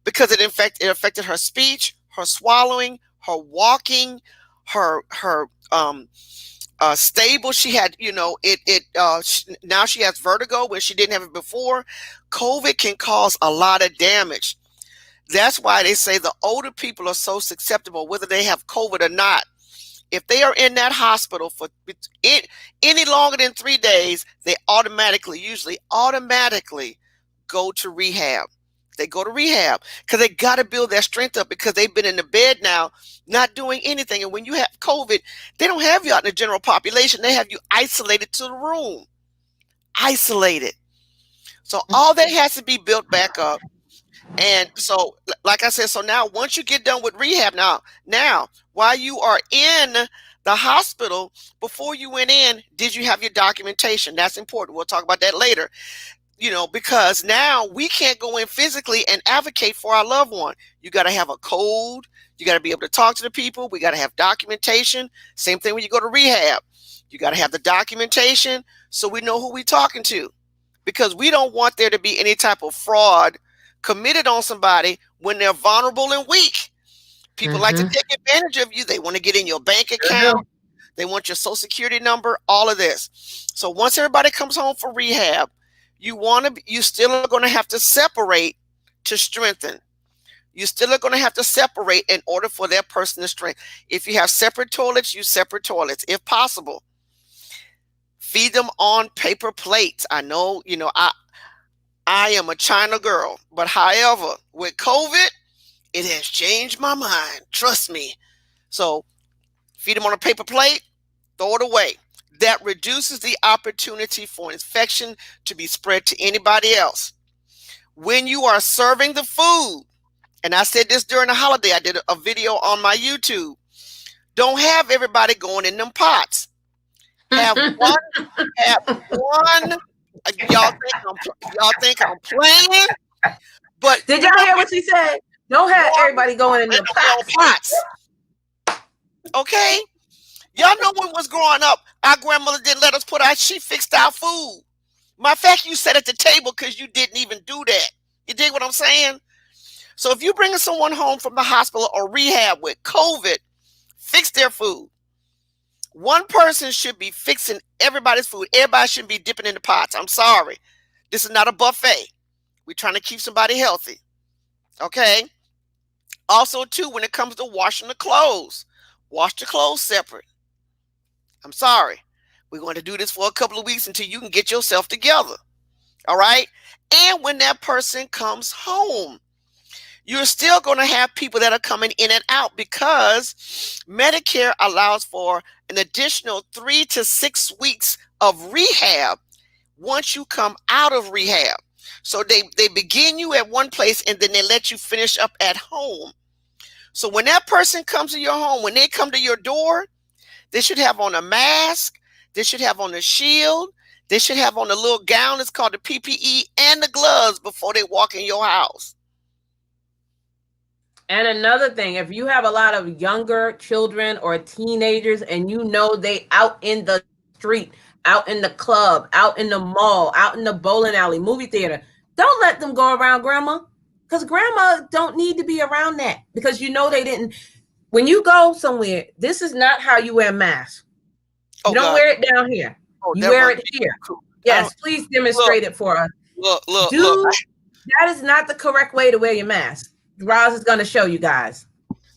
Speaker 3: because it affected her speech, her swallowing, her walking, her stable. She had, now she has vertigo when she didn't have it before. COVID can cause a lot of damage. That's why they say the older people are so susceptible, whether they have COVID or not. If they are in that hospital for any longer than 3 days, they usually automatically go to rehab. They go to rehab because they got to build their strength up because they've been in the bed now, not doing anything. And when you have COVID, they don't have you out in the general population. They have you isolated to the room, isolated. So all that has to be built back up. And so, like I said, so now once you get done with rehab, now while you are in the hospital, before you went in, did you have your documentation? That's important. We'll talk about that later. Because now we can't go in physically and advocate for our loved one. You got to have a code. You got to be able to talk to the people. We got to have documentation. Same thing when you go to rehab. You got to have the documentation so we know who we're talking to, because we don't want there to be any type of fraud committed on somebody when they're vulnerable and weak. People like to take advantage of you. They want to get in your bank account. They want your social security number, all of this. So once everybody comes home for rehab, you still are going to have to separate to strengthen. You still are going to have to separate in order for that person to strengthen. If you have separate toilets, use separate toilets, if possible. Feed them on paper plates. I know, I am a China girl, but however, with COVID, it has changed my mind. Trust me. So feed them on a paper plate, throw it away. That reduces the opportunity for infection to be spread to anybody else. When you are serving the food, and I said this during the holiday, I did a video on my YouTube. Don't have everybody going in them pots. Have one. Y'all think I'm playing? But
Speaker 1: did y'all hear what she said? Don't have everybody going in them pots.
Speaker 3: Okay. Y'all know when we was growing up, our grandmother didn't let us she fixed our food. Matter of fact, you sat at the table because you didn't even do that. You dig what I'm saying? So if you're bringing someone home from the hospital or rehab with COVID, fix their food. One person should be fixing everybody's food. Everybody shouldn't be dipping in the pots. I'm sorry. This is not a buffet. We're trying to keep somebody healthy. Okay? Also, too, when it comes to washing the clothes, wash the clothes separate. I'm sorry. We're going to do this for a couple of weeks until you can get yourself together. All right? And when that person comes home, you're still going to have people that are coming in and out because Medicare allows for an additional 3 to 6 weeks of rehab once you come out of rehab. So they begin you at one place and then they let you finish up at home. So when that person comes to your home, when they come to your door, they should have on a mask. They should have on a shield. They should have on a little gown. It's called the PPE and the gloves before they walk in your house.
Speaker 1: And another thing, if you have a lot of younger children or teenagers and they out in the street, out in the club, out in the mall, out in the bowling alley, movie theater, don't let them go around grandma, because grandma don't need to be around that, because they didn't. when you go somewhere, this is not how you wear a mask. You don't wear it down here. You wear it here. Yes, please demonstrate it for us.
Speaker 3: Look.
Speaker 1: That is not the correct way to wear your mask. Roz is going to show you guys.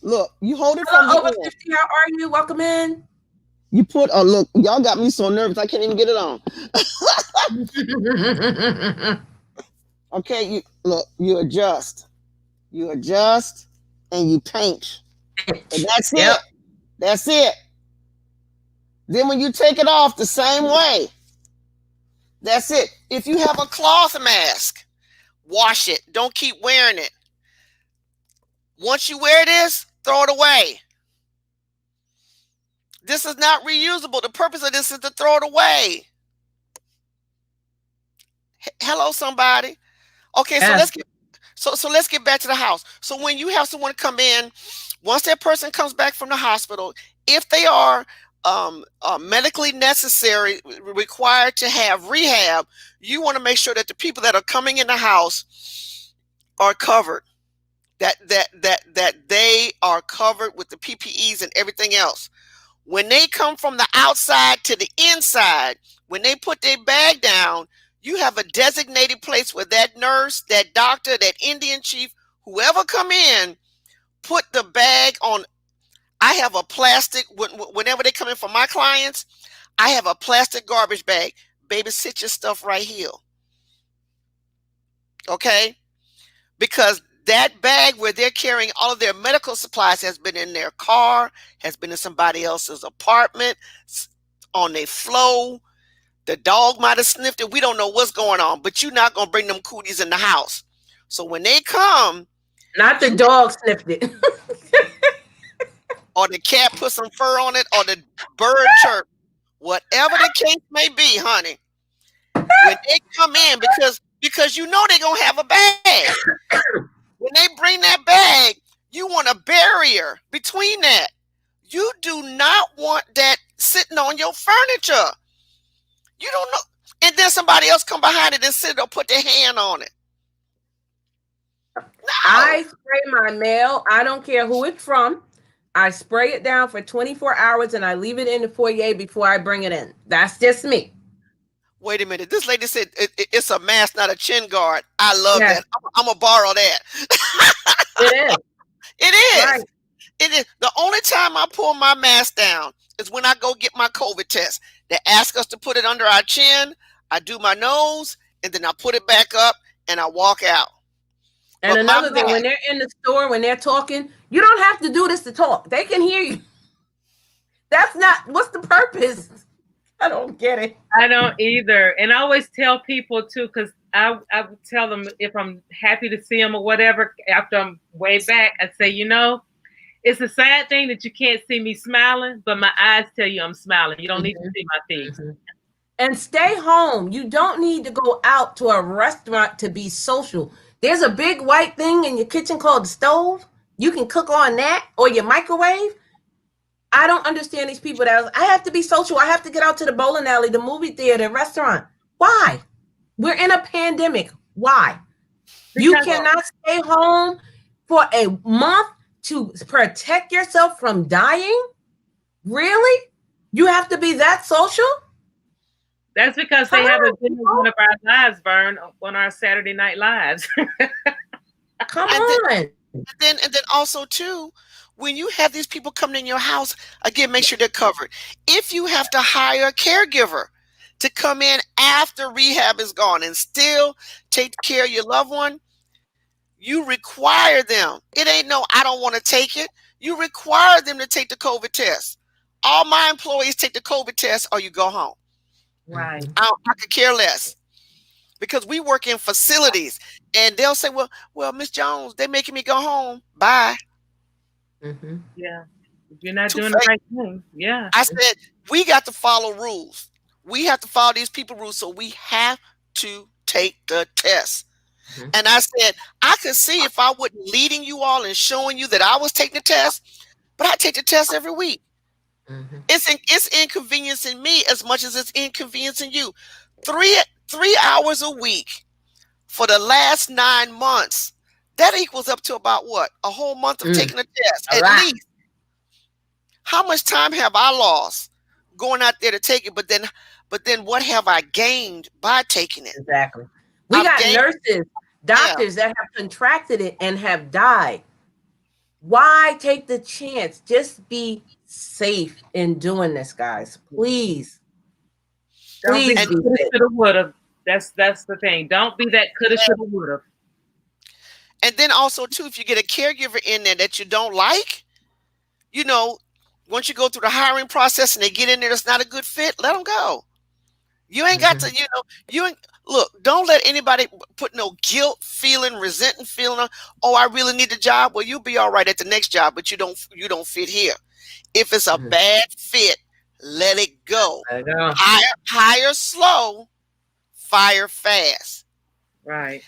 Speaker 2: Look, you hold it
Speaker 1: Hello,
Speaker 2: from
Speaker 1: over 50. How are you? Welcome in.
Speaker 2: You put look, y'all got me so nervous I can't even get it on. Okay, you adjust. You adjust and you paint. And that's it. That's it. Then when you take it off the same way, that's it.
Speaker 3: If you have a cloth mask, wash it. Don't keep wearing it. Once you wear this, throw it away. This is not reusable. The purpose of this is to throw it away. Hello, somebody. Okay, so let's get back to the house. So when you have someone come in, once that person comes back from the hospital, if they are medically necessary, required to have rehab, you want to make sure that the people that are coming in the house are covered. That they are covered with the PPEs and everything else. When they come from the outside to the inside, when they put their bag down, you have a designated place where that nurse, that doctor, that Indian chief, whoever come in, put the bag on. I have a plastic, whenever they come in for my clients, I have a plastic garbage bag. Baby, sit your stuff right here. Okay? Because that bag where they're carrying all of their medical supplies has been in their car, has been in somebody else's apartment, on their floor. The dog might have sniffed it. We don't know what's going on, but you're not going to bring them cooties in the house. So when they come.
Speaker 1: Not the dog sniffed it.
Speaker 3: Or the cat put some fur on it, or the bird chirp. Whatever the case may be, honey. When they come in, because you know they're going to have a bag. When they bring that bag, you want a barrier between that. You do not want that sitting on your furniture. You don't know. And then somebody else come behind it and sit or put their hand on it. No.
Speaker 1: I spray my mail. I don't care who it's from. I spray it down for 24 hours and I leave it in the foyer before I bring it in. That's just me.
Speaker 3: Wait a minute. This lady said it's a mask, not a chin guard. I love that. I'm going to borrow that.
Speaker 1: It is.
Speaker 3: It is.
Speaker 1: Right.
Speaker 3: It is. The only time I pull my mask down is when I go get my COVID test. They ask us to put it under our chin. I do my nose, and then I put it back up, and I walk out.
Speaker 1: And but another thing, when they're in the store, when they're talking, you don't have to do this to talk. They can hear you. That's not, what's the purpose? I don't get it.
Speaker 4: I don't either. And I always tell people too, because I would tell them if I'm happy to see them or whatever, after I'm way back, I say, you know, it's a sad thing that you can't see me smiling, but my eyes tell you I'm smiling. You don't need to see my face.
Speaker 1: And stay home. You don't need to go out to a restaurant to be social. There's a big white thing in your kitchen called the stove. You can cook on that, or your microwave. I don't understand these people that I have to be social. I have to get out to the bowling alley, the movie theater, restaurant. Why? We're in a pandemic. Why? You cannot stay home for a month to protect yourself from dying? Really? You have to be that social?
Speaker 4: That's because they haven't been in one of our lives, Vern, on our Saturday Night Lives.
Speaker 1: Come on.
Speaker 3: And then also too, when you have these people coming in your house, again, make sure they're covered. If you have to hire a caregiver to come in after rehab is gone and still take care of your loved one, you require them. It ain't no, I don't want to take it. You require them to take the COVID test. All my employees take the COVID test or you go home.
Speaker 4: Right.
Speaker 3: I could care less. Because we work in facilities and they'll say, well, Miss Jones, they're making me go home. Bye.
Speaker 4: Mm-hmm. Yeah. You're not doing the right thing. Yeah.
Speaker 3: I said, we got to follow rules. We have to follow these people rules. So we have to take the test. Mm-hmm. And I said, I could see if I wasn't leading you all and showing you that I was taking the test, but I take the test every week. Mm-hmm. It's inconveniencing me as much as it's inconveniencing you. 3 hours a week for the last 9 months. That equals up to about what? A whole month of taking a test, at least. how much time have I lost going out there to take it? But then what have I gained by taking it?
Speaker 1: Exactly. We
Speaker 3: I've
Speaker 1: got
Speaker 3: gained,
Speaker 1: nurses, doctors that have contracted it and have died. Why take the chance? Just be safe in doing this, guys. Please.
Speaker 4: Don't be
Speaker 1: Please be
Speaker 4: coulda,
Speaker 1: safe.
Speaker 4: shoulda, woulda. That's the thing. Don't be that coulda, shoulda, woulda.
Speaker 3: and then also too, if you get a caregiver in there that you don't like, you know, once you go through the hiring process and they get in there that's not a good fit, let them go. You ain't got to, you ain't, look, don't let anybody put no guilt feeling, resentment feeling on, oh, I really need the job. Well, you'll be all right at the next job, but you don't fit here. If it's a bad fit, let it go. Hire slow, fire fast.
Speaker 4: Right.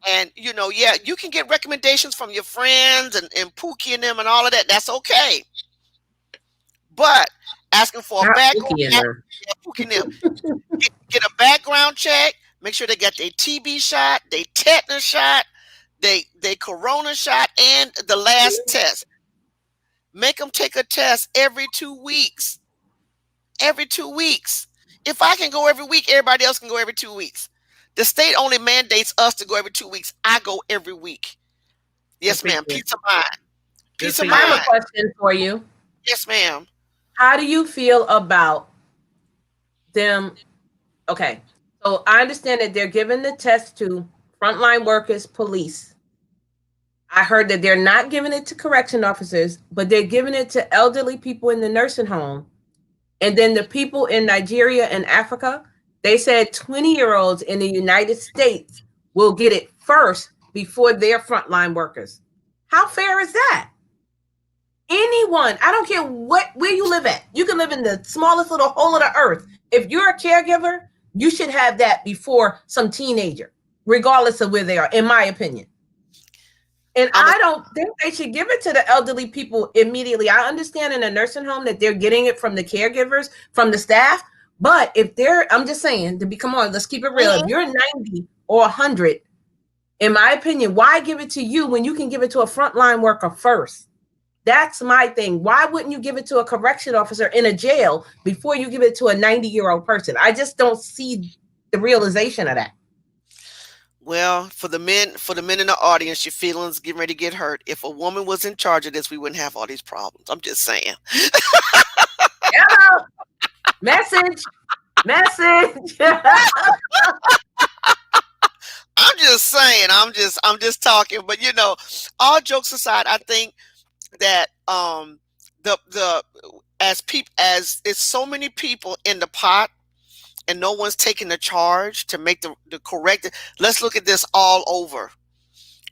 Speaker 3: And yeah, you can get recommendations from your friends and Pookie and them and all of that. That's okay. But asking for a background get a background check, make sure they got their TB shot, their tetanus shot, they corona shot, and the last test. Make them take a test every 2 weeks. Every 2 weeks. If I can go every week, everybody else can go every 2 weeks. The state only mandates us to go every 2 weeks. I go every week. Yes, ma'am. Peace of mind. Peace of mind.
Speaker 1: I have a question for you.
Speaker 3: Yes, ma'am.
Speaker 1: How do you feel about them? Okay, so I understand that they're giving the test to frontline workers, police. I heard that they're not giving it to correction officers, but they're giving it to elderly people in the nursing home. And then the people in Nigeria and Africa, they said 20-year-olds in the United States will get it first before their frontline workers. How fair is that? Anyone, I don't care where you live at. You can live in the smallest little hole of the earth. If you're a caregiver, you should have that before some teenager, regardless of where they are, in my opinion. And I don't think they should give it to the elderly people immediately. I understand in a nursing home that they're getting it from the caregivers, from the staff. But if I'm just saying, come on, let's keep it real. If you're 90 or 100, in my opinion, why give it to you when you can give it to a frontline worker first? That's my thing. Why wouldn't you give it to a correction officer in a jail before you give it to a 90-year-old person? I just don't see the realization of that.
Speaker 3: Well, for the men in the audience, your feelings getting ready to get hurt. If a woman was in charge of this, we wouldn't have all these problems. I'm just saying.
Speaker 1: Hello. Message.
Speaker 3: I'm just saying. I'm just talking. But all jokes aside, I think that as it's so many people in the pot and no one's taking the charge to make the correct, let's look at this all over.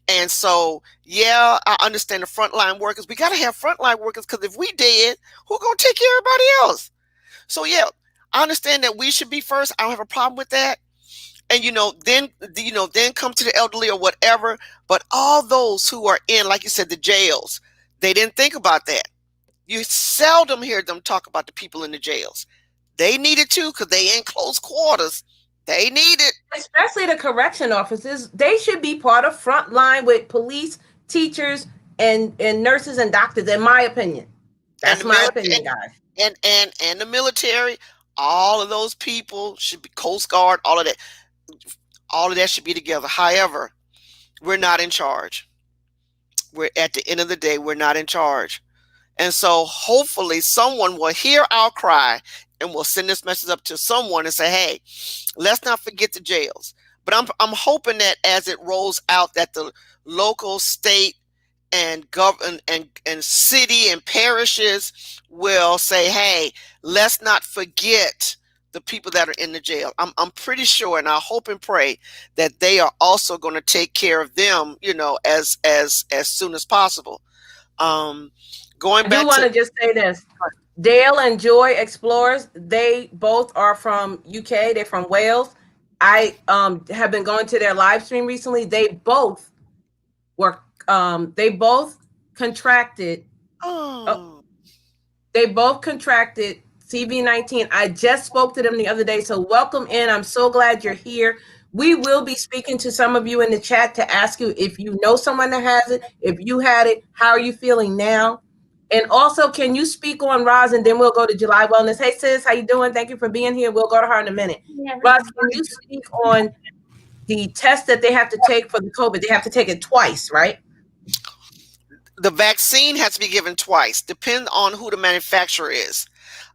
Speaker 3: And so, yeah, I understand the frontline workers. We got to have frontline workers, because if we dead, who gonna take care of everybody else? So yeah, I understand that we should be first. I don't have a problem with that. And then come to the elderly or whatever. But all those who are in, like you said, the jails, they didn't think about that. You seldom hear them talk about the people in the jails. They need it too, because they in close quarters. They need it.
Speaker 1: Especially the correction officers. They should be part of frontline with police, teachers, and nurses and doctors, in my opinion. That's my opinion, guys.
Speaker 3: And the military, all of those people should be Coast Guard, all of that. All of that should be together. However, we're not in charge. We're at the end of the day, we're not in charge. And so hopefully someone will hear our cry and will send this message up to someone and say, hey, let's not forget the jails. But I'm hoping that as it rolls out, that the local, state, and government and city and parishes will say, hey, let's not forget the people that are in the jail. I'm pretty sure, and I hope and pray that they are also going to take care of them, as soon as possible. Going back, I do
Speaker 1: want to just say this. Dale and Joy Explorers, they both are from UK. They're from Wales. I have been going to their live stream recently. They both contracted. They both contracted CV-19. I just spoke to them the other day. So welcome in. I'm so glad you're here. We will be speaking to some of you in the chat to ask you if you know someone that has it, if you had it, how are you feeling now? And also, can you speak on Roz, and then we'll go to JulyWellness. Hey, sis, how you doing? Thank you for being here. We'll go to her in a minute. Roz, can you speak on the test that they have to take for the COVID? They have to take it twice, right?
Speaker 3: The vaccine has to be given twice, depending on who the manufacturer is.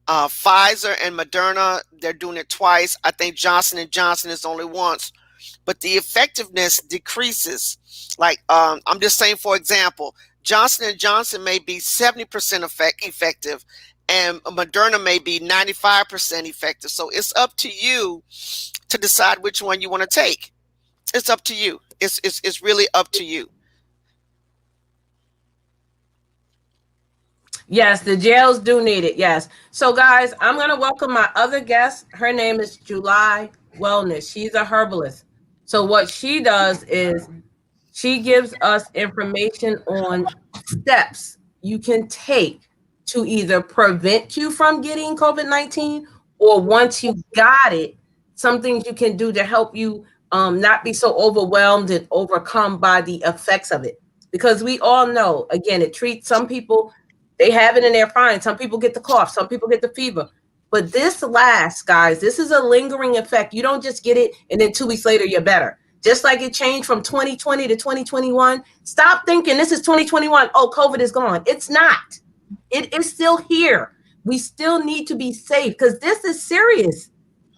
Speaker 3: Pfizer and Moderna, they're doing it twice. I think Johnson & Johnson is only once. But the effectiveness decreases. Like, I'm just saying, for example, Johnson & Johnson may be 70% effective, and Moderna may be 95% effective. So it's up to you to decide which one you want to take. It's up to you. It's really up to you.
Speaker 1: Yes, the jails do need it. Yes. So, guys, I'm going to welcome my other guest. Her name is JulyWellness. She's a herbalist. So what she does is she gives us information on steps you can take to either prevent you from getting COVID-19, or once you got it, some things you can do to help you not be so overwhelmed and overcome by the effects of it. Because we all know, again, it treats some people, they have it and they're fine. Some people get the cough, some people get the fever. But this lasts, guys. This is a lingering effect. You don't just get it and then 2 weeks later you're better. Just like it changed from 2020 to 2021. Stop thinking this is 2021. Oh, COVID is gone. It's not. It is still here. We still need to be safe because this is serious.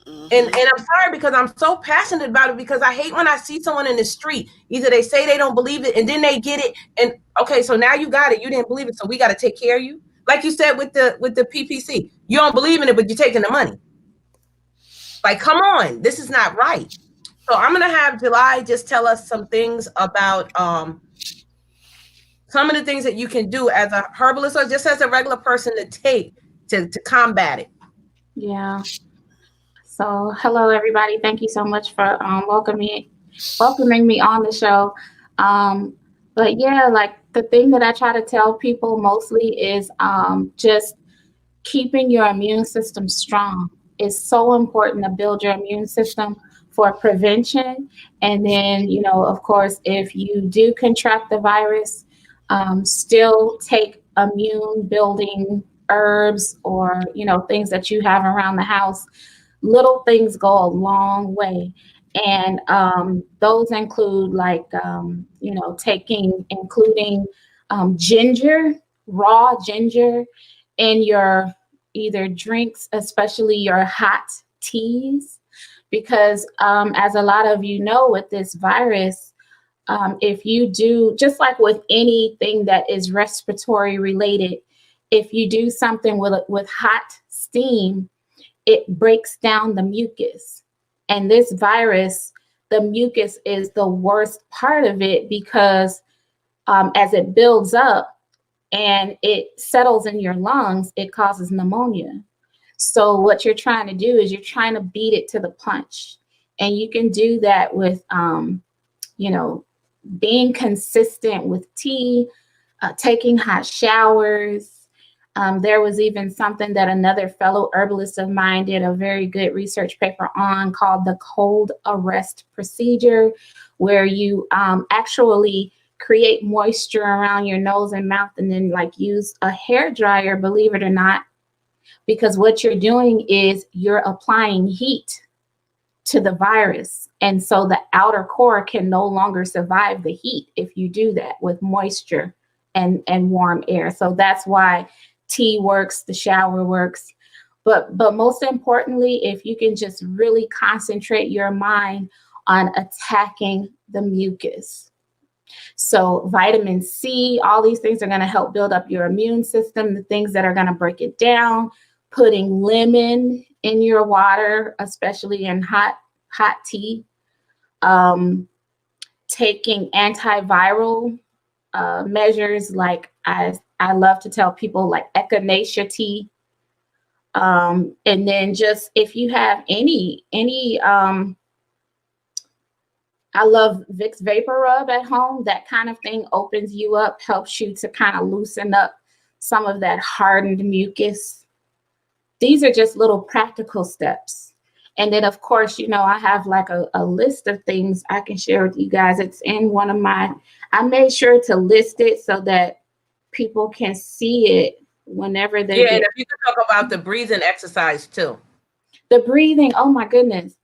Speaker 1: And I'm sorry because I'm so passionate about it, because I hate when I see someone in the street. Either they say they don't believe it and then they get it. And okay, so now you got it. You didn't believe it. So we got to take care of you. Like you said with the PPC, you don't believe in it, but you're taking the money. Like, come on, this is not right. So I'm gonna have July just tell us some things about some of the things that you can do as a herbalist or just as a regular person to take to combat it.
Speaker 5: Yeah. So hello everybody. Thank you so much for welcoming me on the show. But yeah, like the thing that I try to tell people mostly is just keeping your immune system strong. It's so important to build your immune system for prevention. And then, you know, of course, if you do contract the virus, still take immune building herbs or, you know, things that you have around the house. Little things go a long way. And those include like, you know, including ginger, raw ginger in your either drinks, especially your hot teas, because as a lot of you know, with this virus, if you do, just like with anything that is respiratory related, if you do something with hot steam, it breaks down the mucus. And this virus, the mucus is the worst part of it, because as it builds up and it settles in your lungs, it causes pneumonia. So what you're trying to do is you're trying to beat it to the punch. And you can do that with, you know, being consistent with tea, taking hot showers. There was even something that another fellow herbalist of mine did a very good research paper on called the cold arrest procedure, where you actually create moisture around your nose and mouth and then like use a hair dryer, believe it or not, because what you're doing is you're applying heat to the virus. And so the outer core can no longer survive the heat if you do that with moisture and warm air. So that's why tea works, the shower works. But most importantly, if you can just really concentrate your mind on attacking the mucus. So vitamin C, all these things are going to help build up your immune system, the things that are going to break it down. Putting lemon in your water, especially in hot tea. Taking antiviral measures, like I love to tell people, like echinacea tea. And then just if you have any I love Vicks Vapor Rub at home. That kind of thing opens you up, helps you to kind of loosen up some of that hardened mucus. These are just little practical steps. And then, of course, you know, I have like a list of things I can share with you guys. It's in one of my, I made sure to list it so that people can see it whenever they
Speaker 1: Yeah,
Speaker 5: get.
Speaker 1: and if you could talk about the breathing exercise too.
Speaker 5: The breathing, oh my goodness.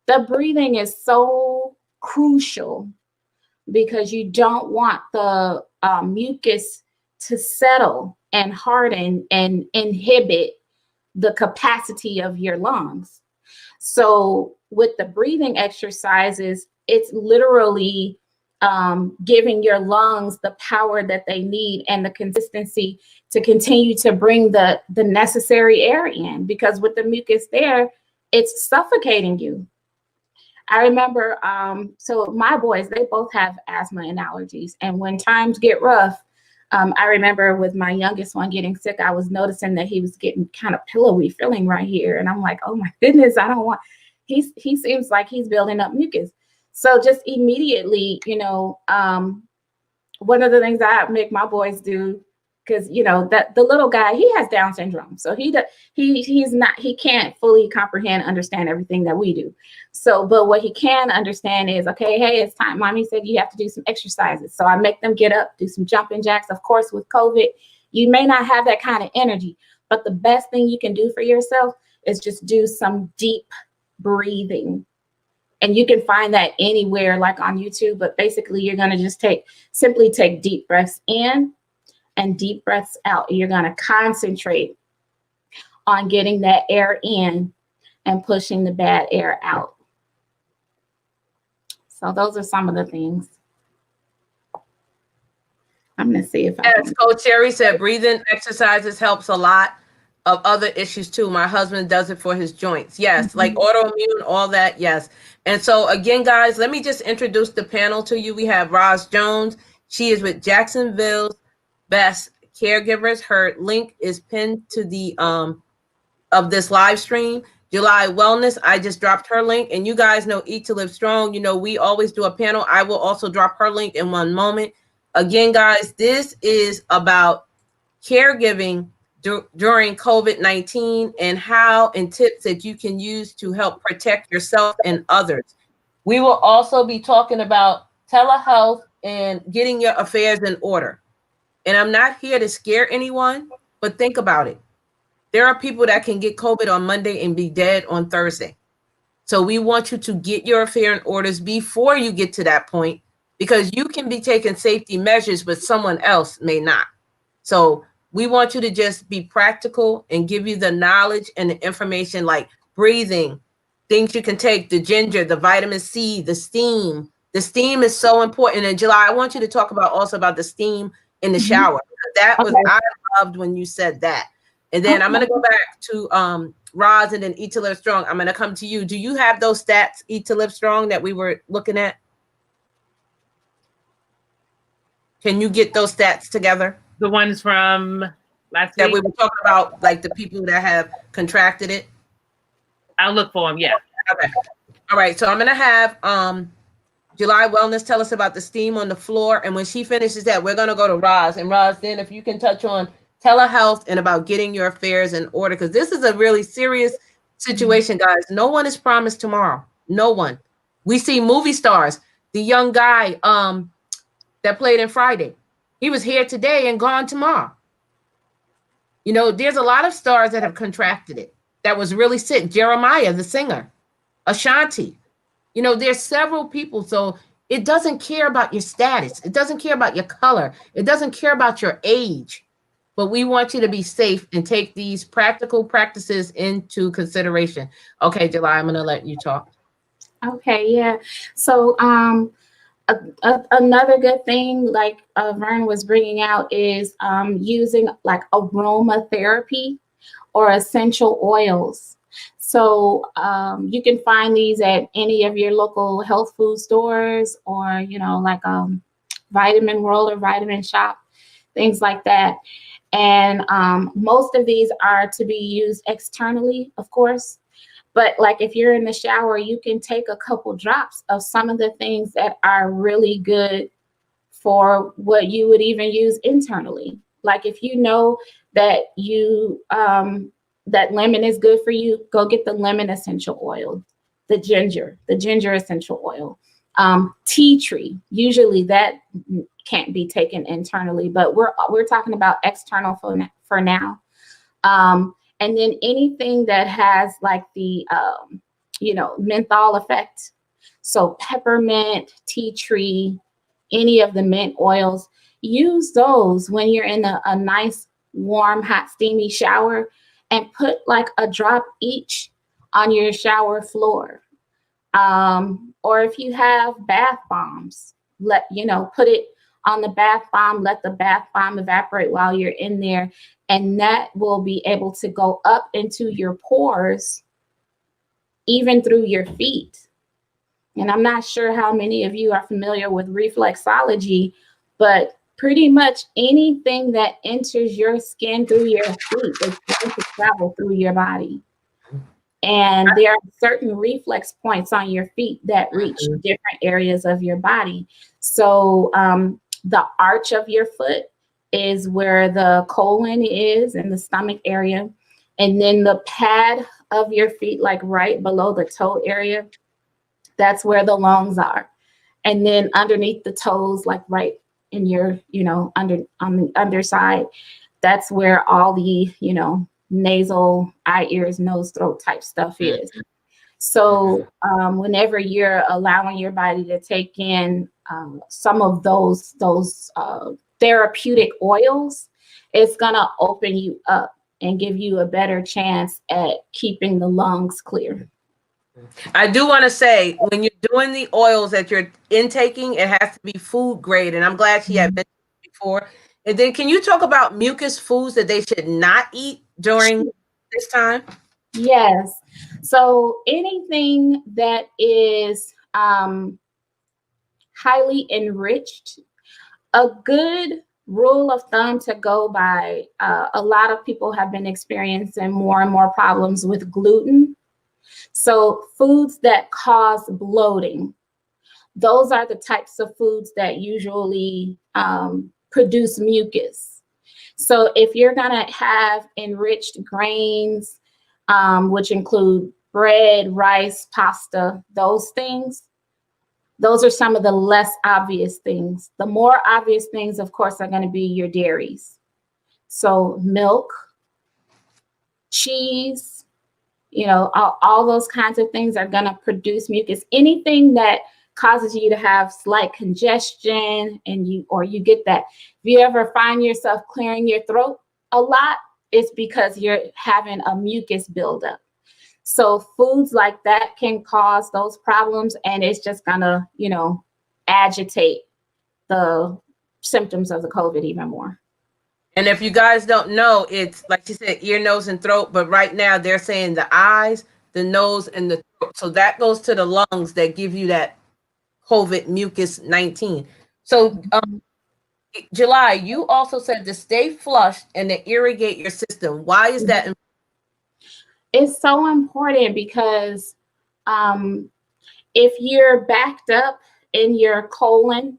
Speaker 5: The breathing is so crucial because you don't want the mucus to settle and harden and inhibit the capacity of your lungs. So with the breathing exercises, it's literally giving your lungs the power that they need and the consistency to continue to bring the necessary air in, because with the mucus there, it's suffocating you. I remember, so my boys, they both have asthma and allergies. And when times get rough, I remember with my youngest one getting sick, I was noticing that he was getting kind of pillowy feeling right here. And I'm like, oh my goodness, I don't want, he seems like he's building up mucus. So just immediately, you know, one of the things I make my boys do, because you know that the little guy, he has Down syndrome, so he can't fully comprehend, understand everything that we do. So, but what he can understand is, okay, hey, it's time. Mommy said you have to do some exercises. So I make them get up, do some jumping jacks. Of course, with COVID, you may not have that kind of energy, but the best thing you can do for yourself is just do some deep breathing. And you can find that anywhere, like on YouTube. But basically, you're going to just simply take deep breaths in and deep breaths out. You're going to concentrate on getting that air in and pushing the bad air out. So those are some of the things. I'm going to see if
Speaker 1: Yes, Coach Sherry said breathing exercises helps a lot of other issues too. My husband does it for his joints. Yes, like autoimmune, all that. Yes. And so again, guys, let me just introduce the panel to you. We have Roz Jones. She is with Jacksonville's Best Caregivers. Her link is pinned to the of this live stream. JulyWellness, I just dropped her link, and you guys know Eat to Live Strong. You know, we always do a panel. I will also drop her link in one moment. Again, guys, this is about caregiving during COVID-19 and how and tips that you can use to help protect yourself and others. We will also be talking about telehealth and getting your affairs in order. And I'm not here to scare anyone, but think about it. There are people that can get COVID on Monday and be dead on Thursday. So we want you to get your affair in orders before you get to that point, because you can be taking safety measures, but someone else may not. So we want you to just be practical and give you the knowledge and the information, like breathing, things you can take, the ginger, the vitamin C, the steam. The steam is so important. And July, I want you to talk about also about the steam in the shower. That was, I loved when you said that. And then I'm going to go back to Roz and then Eat to Live Strong. I'm going to come to you. Do you have those stats, Eat to Live Strong, that we were looking at? Can you get those stats together?
Speaker 4: The ones from last
Speaker 1: that
Speaker 4: week?
Speaker 1: We were talking about, like the people that have contracted it?
Speaker 4: I'll look for them, yeah.
Speaker 1: Okay. All right. So I'm going to have JulyWellness tell us about the steam on the floor. And when she finishes that, we're going to go to Roz. And Roz, then if you can touch on telehealth and about getting your affairs in order, because this is a really serious situation, guys. No one is promised tomorrow. No one. We see movie stars. The young guy that played in Friday, he was here today and gone tomorrow. You know, there's a lot of stars that have contracted it that was really sick. Jeremiah, the singer, Ashanti. You know, there's several people. So it doesn't care about your status. It doesn't care about your color. It doesn't care about your age. But we want you to be safe and take these practical practices into consideration. Okay, July, I'm going to let you talk.
Speaker 5: Okay, yeah. So another good thing, like Vern was bringing out, is using like aromatherapy or essential oils. So you can find these at any of your local health food stores, or, you know, like Vitamin World or Vitamin Shop, things like that. And most of these are to be used externally, of course. But like if you're in the shower, you can take a couple drops of some of the things that are really good for what you would even use internally. Like if you know that you that lemon is good for you, go get the lemon essential oil, the ginger essential oil. Tea tree, usually that can't be taken internally, but we're talking about external for now. And then anything that has like the, menthol effect. So peppermint, tea tree, any of the mint oils, use those when you're in a nice, warm, hot, steamy shower, and put like a drop each on your shower floor. Or if you have bath bombs, put it on the bath bomb, let the bath bomb evaporate while you're in there. And that will be able to go up into your pores, even through your feet. And I'm not sure how many of you are familiar with reflexology, but pretty much anything that enters your skin through your feet is going to travel through your body. And there are certain reflex points on your feet that reach different areas of your body. So the arch of your foot is where the colon is, in the stomach area. And then the pad of your feet, like right below the toe area, that's where the lungs are. And then underneath the toes, like right in your, on the underside, that's where all the, nasal, eye, ears, nose, throat type stuff is. So whenever you're allowing your body to take in some of those therapeutic oils, it's gonna open you up and give you a better chance at keeping the lungs clear.
Speaker 1: I do want to say, when you're doing the oils that you're intaking, it has to be food grade. And I'm glad she had mentioned it before. And then can you talk about mucus foods that they should not eat during this time?
Speaker 5: Yes. So anything that is highly enriched, a good rule of thumb to go by, a lot of people have been experiencing more and more problems with gluten. So foods that cause bloating, those are the types of foods that usually produce mucus. So if you're gonna have enriched grains, which include bread, rice, pasta, those things, those are some of the less obvious things. The more obvious things, of course, are gonna be your dairies. So milk, cheese, all those kinds of things are going to produce mucus. Anything that causes you to have slight congestion and you get that. If you ever find yourself clearing your throat a lot, it's because you're having a mucus buildup. So foods like that can cause those problems, and it's just going to, agitate the symptoms of the COVID even more.
Speaker 1: And if you guys don't know, it's like she said, ear, nose, and throat. But right now they're saying the eyes, the nose, and the throat. So that goes to the lungs that give you that COVID mucus 19. So July, you also said to stay flushed and to irrigate your system. Why is that important?
Speaker 5: It's so important because if you're backed up in your colon,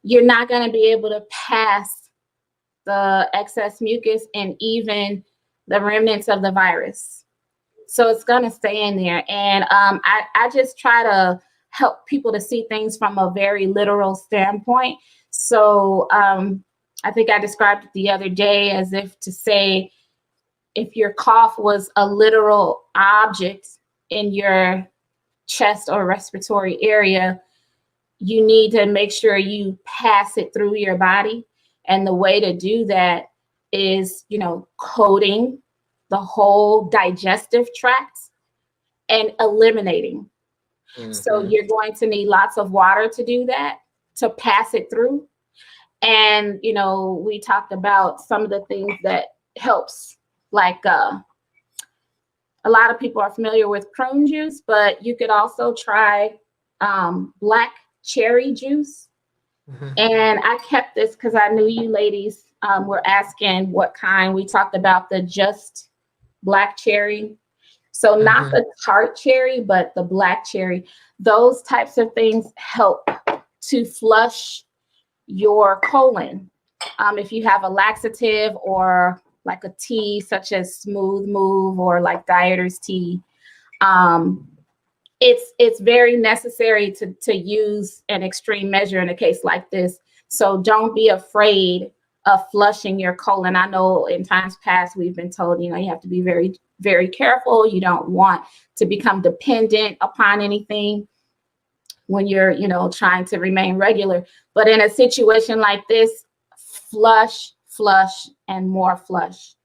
Speaker 5: you're not going to be able to pass the excess mucus and even the remnants of the virus. So it's going to stay in there. And I just try to help people to see things from a very literal standpoint. So I think I described it the other day as if to say, if your cough was a literal object in your chest or respiratory area, you need to make sure you pass it through your body. And the way to do that is, coating the whole digestive tract and eliminating. Mm-hmm. So you're going to need lots of water to do that, to pass it through. And, we talked about some of the things that helps, like a lot of people are familiar with prune juice, but you could also try black cherry juice. Mm-hmm. And I kept this because I knew you ladies were asking what kind. We talked about the just black cherry. So not the tart cherry, but the black cherry. Those types of things help to flush your colon. If you have a laxative or like a tea such as Smooth Move or like Dieter's tea, it's very necessary to use an extreme measure in a case like this. So don't be afraid of flushing your colon. I know in times past we've been told, you have to be very, very careful. You don't want to become dependent upon anything when you're, trying to remain regular. But in a situation like this, flush, and more flush.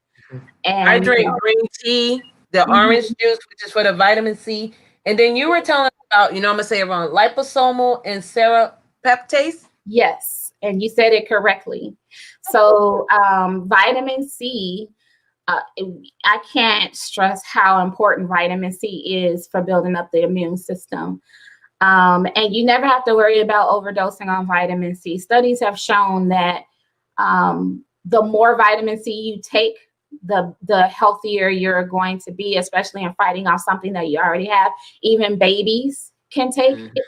Speaker 5: And
Speaker 1: I drink green tea, the orange juice, which is for the vitamin C. And then you were telling us about, I'm going to say it wrong, liposomal and serapeptase.
Speaker 5: Yes, and you said it correctly. So vitamin C, I can't stress how important vitamin C is for building up the immune system. And you never have to worry about overdosing on vitamin C. Studies have shown that the more vitamin C you take, the healthier you're going to be, especially in fighting off something that you already have. Even babies can take it.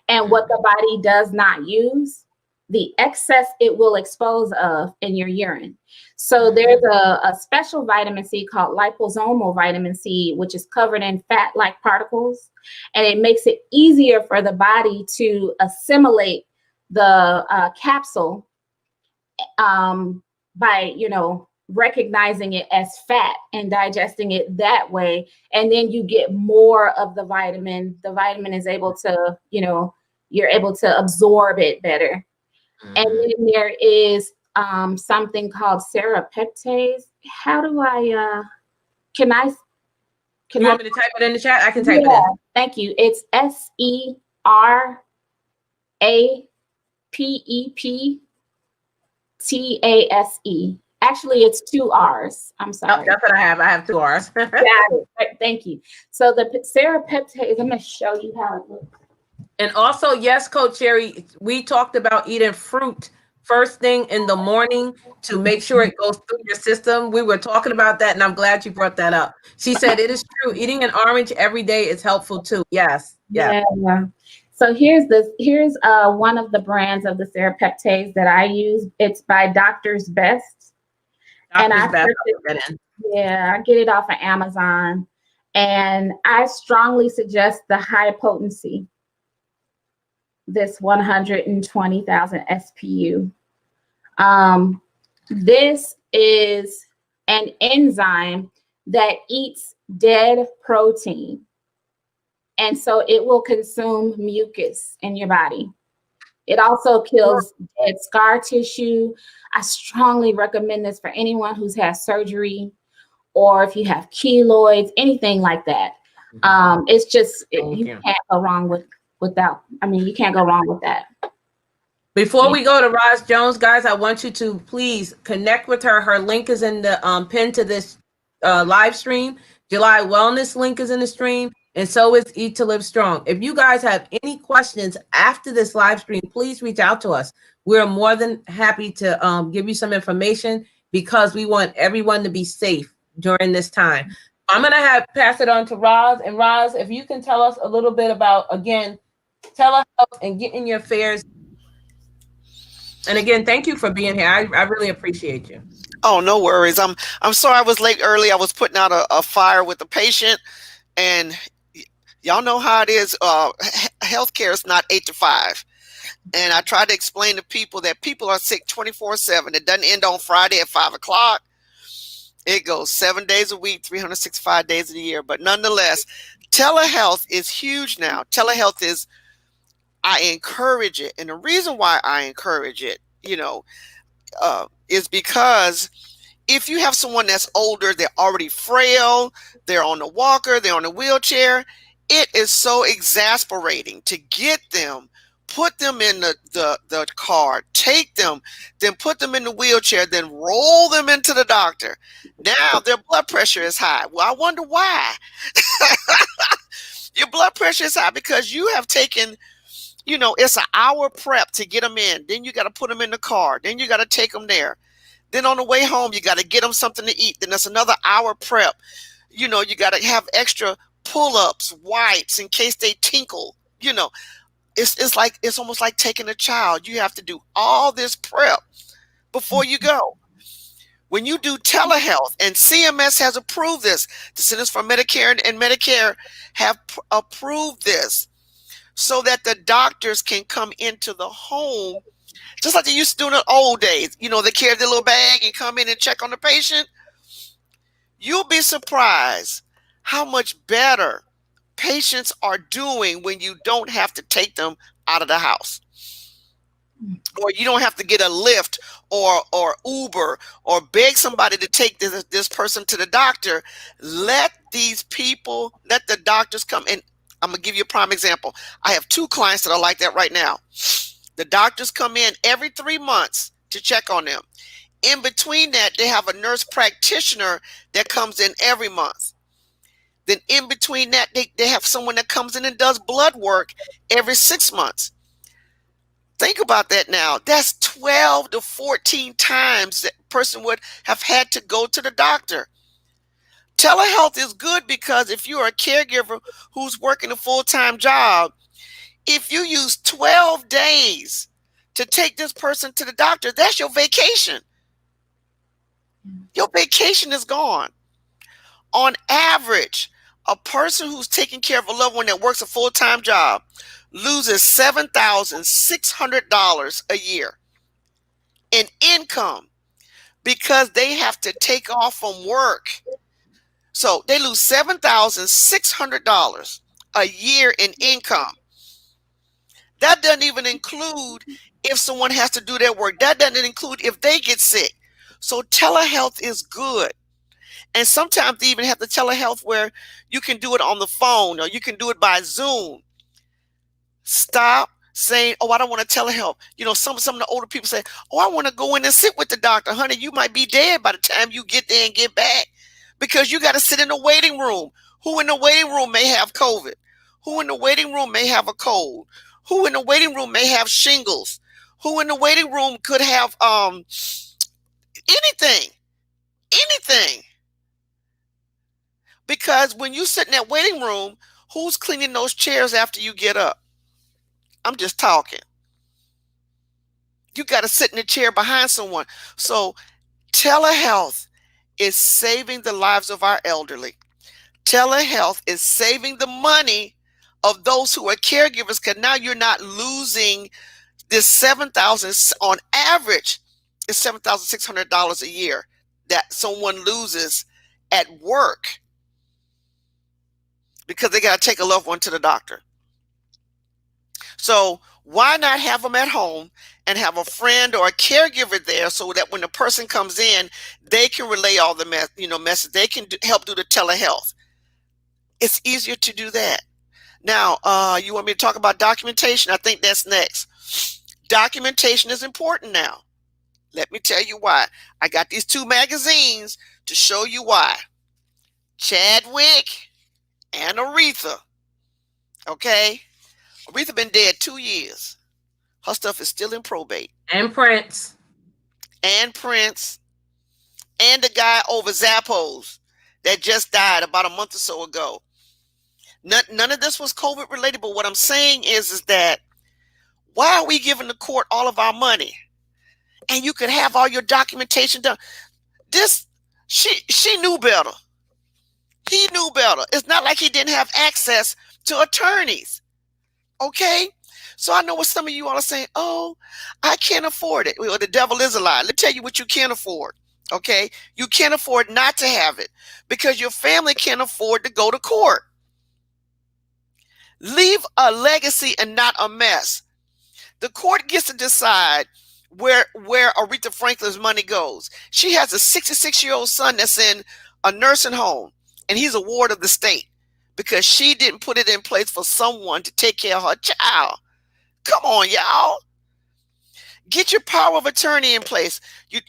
Speaker 5: And what the body does not use, the excess it will expose of in your urine. So there's a special vitamin C called liposomal vitamin C, which is covered in fat-like particles. And it makes it easier for the body to assimilate the capsule by, recognizing it as fat and digesting it that way. And then you get more of the vitamin. The vitamin is able to, you're able to absorb it better. And then there is something called serapeptase. How do I, can you
Speaker 1: want me to type it in the chat? I can type it in.
Speaker 5: Thank you. It's SERAPEPTASE. Actually, it's 2 R's. I'm sorry.
Speaker 1: Oh, that's what I have. I have 2 R's.
Speaker 5: Got it. Thank you. So the serapeptase, I'm going to show you how it looks.
Speaker 1: And also, yes, Coach Sherry, we talked about eating fruit first thing in the morning to make sure it goes through your system. We were talking about that, and I'm glad you brought that up. She said it is true. Eating an orange every day is helpful too. Yes. Yeah.
Speaker 5: So here's one of the brands of the serapeptase that I use. It's by Doctor's Best. I get it off of Amazon. And I strongly suggest the high potency, this 120,000 SPU. This is an enzyme that eats dead protein. And so it will consume mucus in your body. It also kills dead scar tissue. I strongly recommend this for anyone who's had surgery or if you have keloids, anything like that. It's just, you can't go wrong without. You can't go wrong with that.
Speaker 1: Before we go to Roz Jones, guys, I want you to please connect with her. Her link is in the pin to this live stream. JulyWellness link is in the stream. And so is Eat to Live Strong. If you guys have any questions after this live stream, please reach out to us. We're more than happy to give you some information because we want everyone to be safe during this time. I'm going to pass it on to Roz. And Roz, if you can tell us a little bit about, again, telehealth and getting your affairs. And again, thank you for being here. I really appreciate you.
Speaker 3: Oh, no worries. I'm sorry I was late early. I was putting out a fire with a patient, and y'all know how it is. Healthcare is not 8 to 5. And I try to explain to people that people are sick 24/7. It doesn't end on Friday at 5 o'clock. It goes 7 days a week, 365 days a year. But nonetheless, telehealth is huge now. Telehealth is, I encourage it. And the reason why I encourage it, is because if you have someone that's older, they're already frail, they're on a walker, they're on a wheelchair, it is so exasperating to get them, put them in the car, take them, then put them in the wheelchair, then roll them into the doctor. Now their blood pressure is high. Well, I wonder why. Your blood pressure is high because you have taken, it's an hour prep to get them in. Then you got to put them in the car. Then you got to take them there. Then on the way home, you got to get them something to eat. Then that's another hour prep. You got to have extra pull-ups, wipes in case they tinkle. It's almost like taking a child. You have to do all this prep before you go. When you do telehealth, and CMS has approved this, the Centers for Medicare and Medicare have approved this, so that the doctors can come into the home, just like they used to do in the old days. You know, they carry their little bag and come in and check on the patient. You'll be surprised how much better patients are doing when you don't have to take them out of the house, or you don't have to get a Lyft or Uber or beg somebody to take this person to the doctor. Let these people, let the doctors come in. I'm going to give you a prime example. I have 2 clients that are like that right now. The doctors come in every 3 months to check on them. In between that, they have a nurse practitioner that comes in every month. Then in between that, they have someone that comes in and does blood work every 6 months. Think about that now. That's 12 to 14 times that person would have had to go to the doctor. Telehealth is good because if you're a caregiver who's working a full-time job, if you use 12 days to take this person to the doctor, that's your vacation. Your vacation is gone. On average, a person who's taking care of a loved one that works a full-time job loses $7,600 a year in income because they have to take off from work. So they lose $7,600 a year in income. That doesn't even include if someone has to do their work. That doesn't include if they get sick. So telehealth is good. And sometimes they even have the telehealth where you can do it on the phone or you can do it by Zoom. Stop saying, oh, I don't want to telehealth. You know, some of the older people say, oh, I want to go in and sit with the doctor. Honey, you might be dead by the time you get there and get back because you got to sit in the waiting room. Who in the waiting room may have COVID? Who in the waiting room may have a cold? Who in the waiting room may have shingles? Who in the waiting room could have anything? Because when you sit in that waiting room, who's cleaning those chairs after you get up? I'm just talking. You got to sit in the chair behind someone. So telehealth is saving the lives of our elderly. Telehealth is saving the money of those who are caregivers, because now you're not losing this $7,000 on average. It's $7,600 a year that someone loses at work because they got to take a loved one to the doctor. So why not have them at home and have a friend or a caregiver there so that when the person comes in, they can relay all the message. They can help do the telehealth. It's easier to do that. Now, you want me to talk about documentation? I think that's next. Documentation is important now. Let me tell you why. I got these 2 magazines to show you why. Chadwick and Aretha. Okay? Aretha been dead 2 years. Her stuff is still in probate.
Speaker 1: And Prince.
Speaker 3: And Prince. And the guy over Zappos that just died about a month or so ago. None of this was COVID related, but what I'm saying is that why are we giving the court all of our money? And you could have all your documentation done. She knew better. He knew better. It's not like he didn't have access to attorneys. Okay? So I know what some of you all are saying, oh, I can't afford it. Well, the devil is a lie. Let me tell you what you can't afford. Okay? You can't afford not to have it because your family can't afford to go to court. Leave a legacy and not a mess. The court gets to decide where Aretha Franklin's money goes. She has a 66-year-old son that's in a nursing home, and he's a ward of the state because she didn't put it in place for someone to take care of her child. Come on, y'all. Get your power of attorney in place.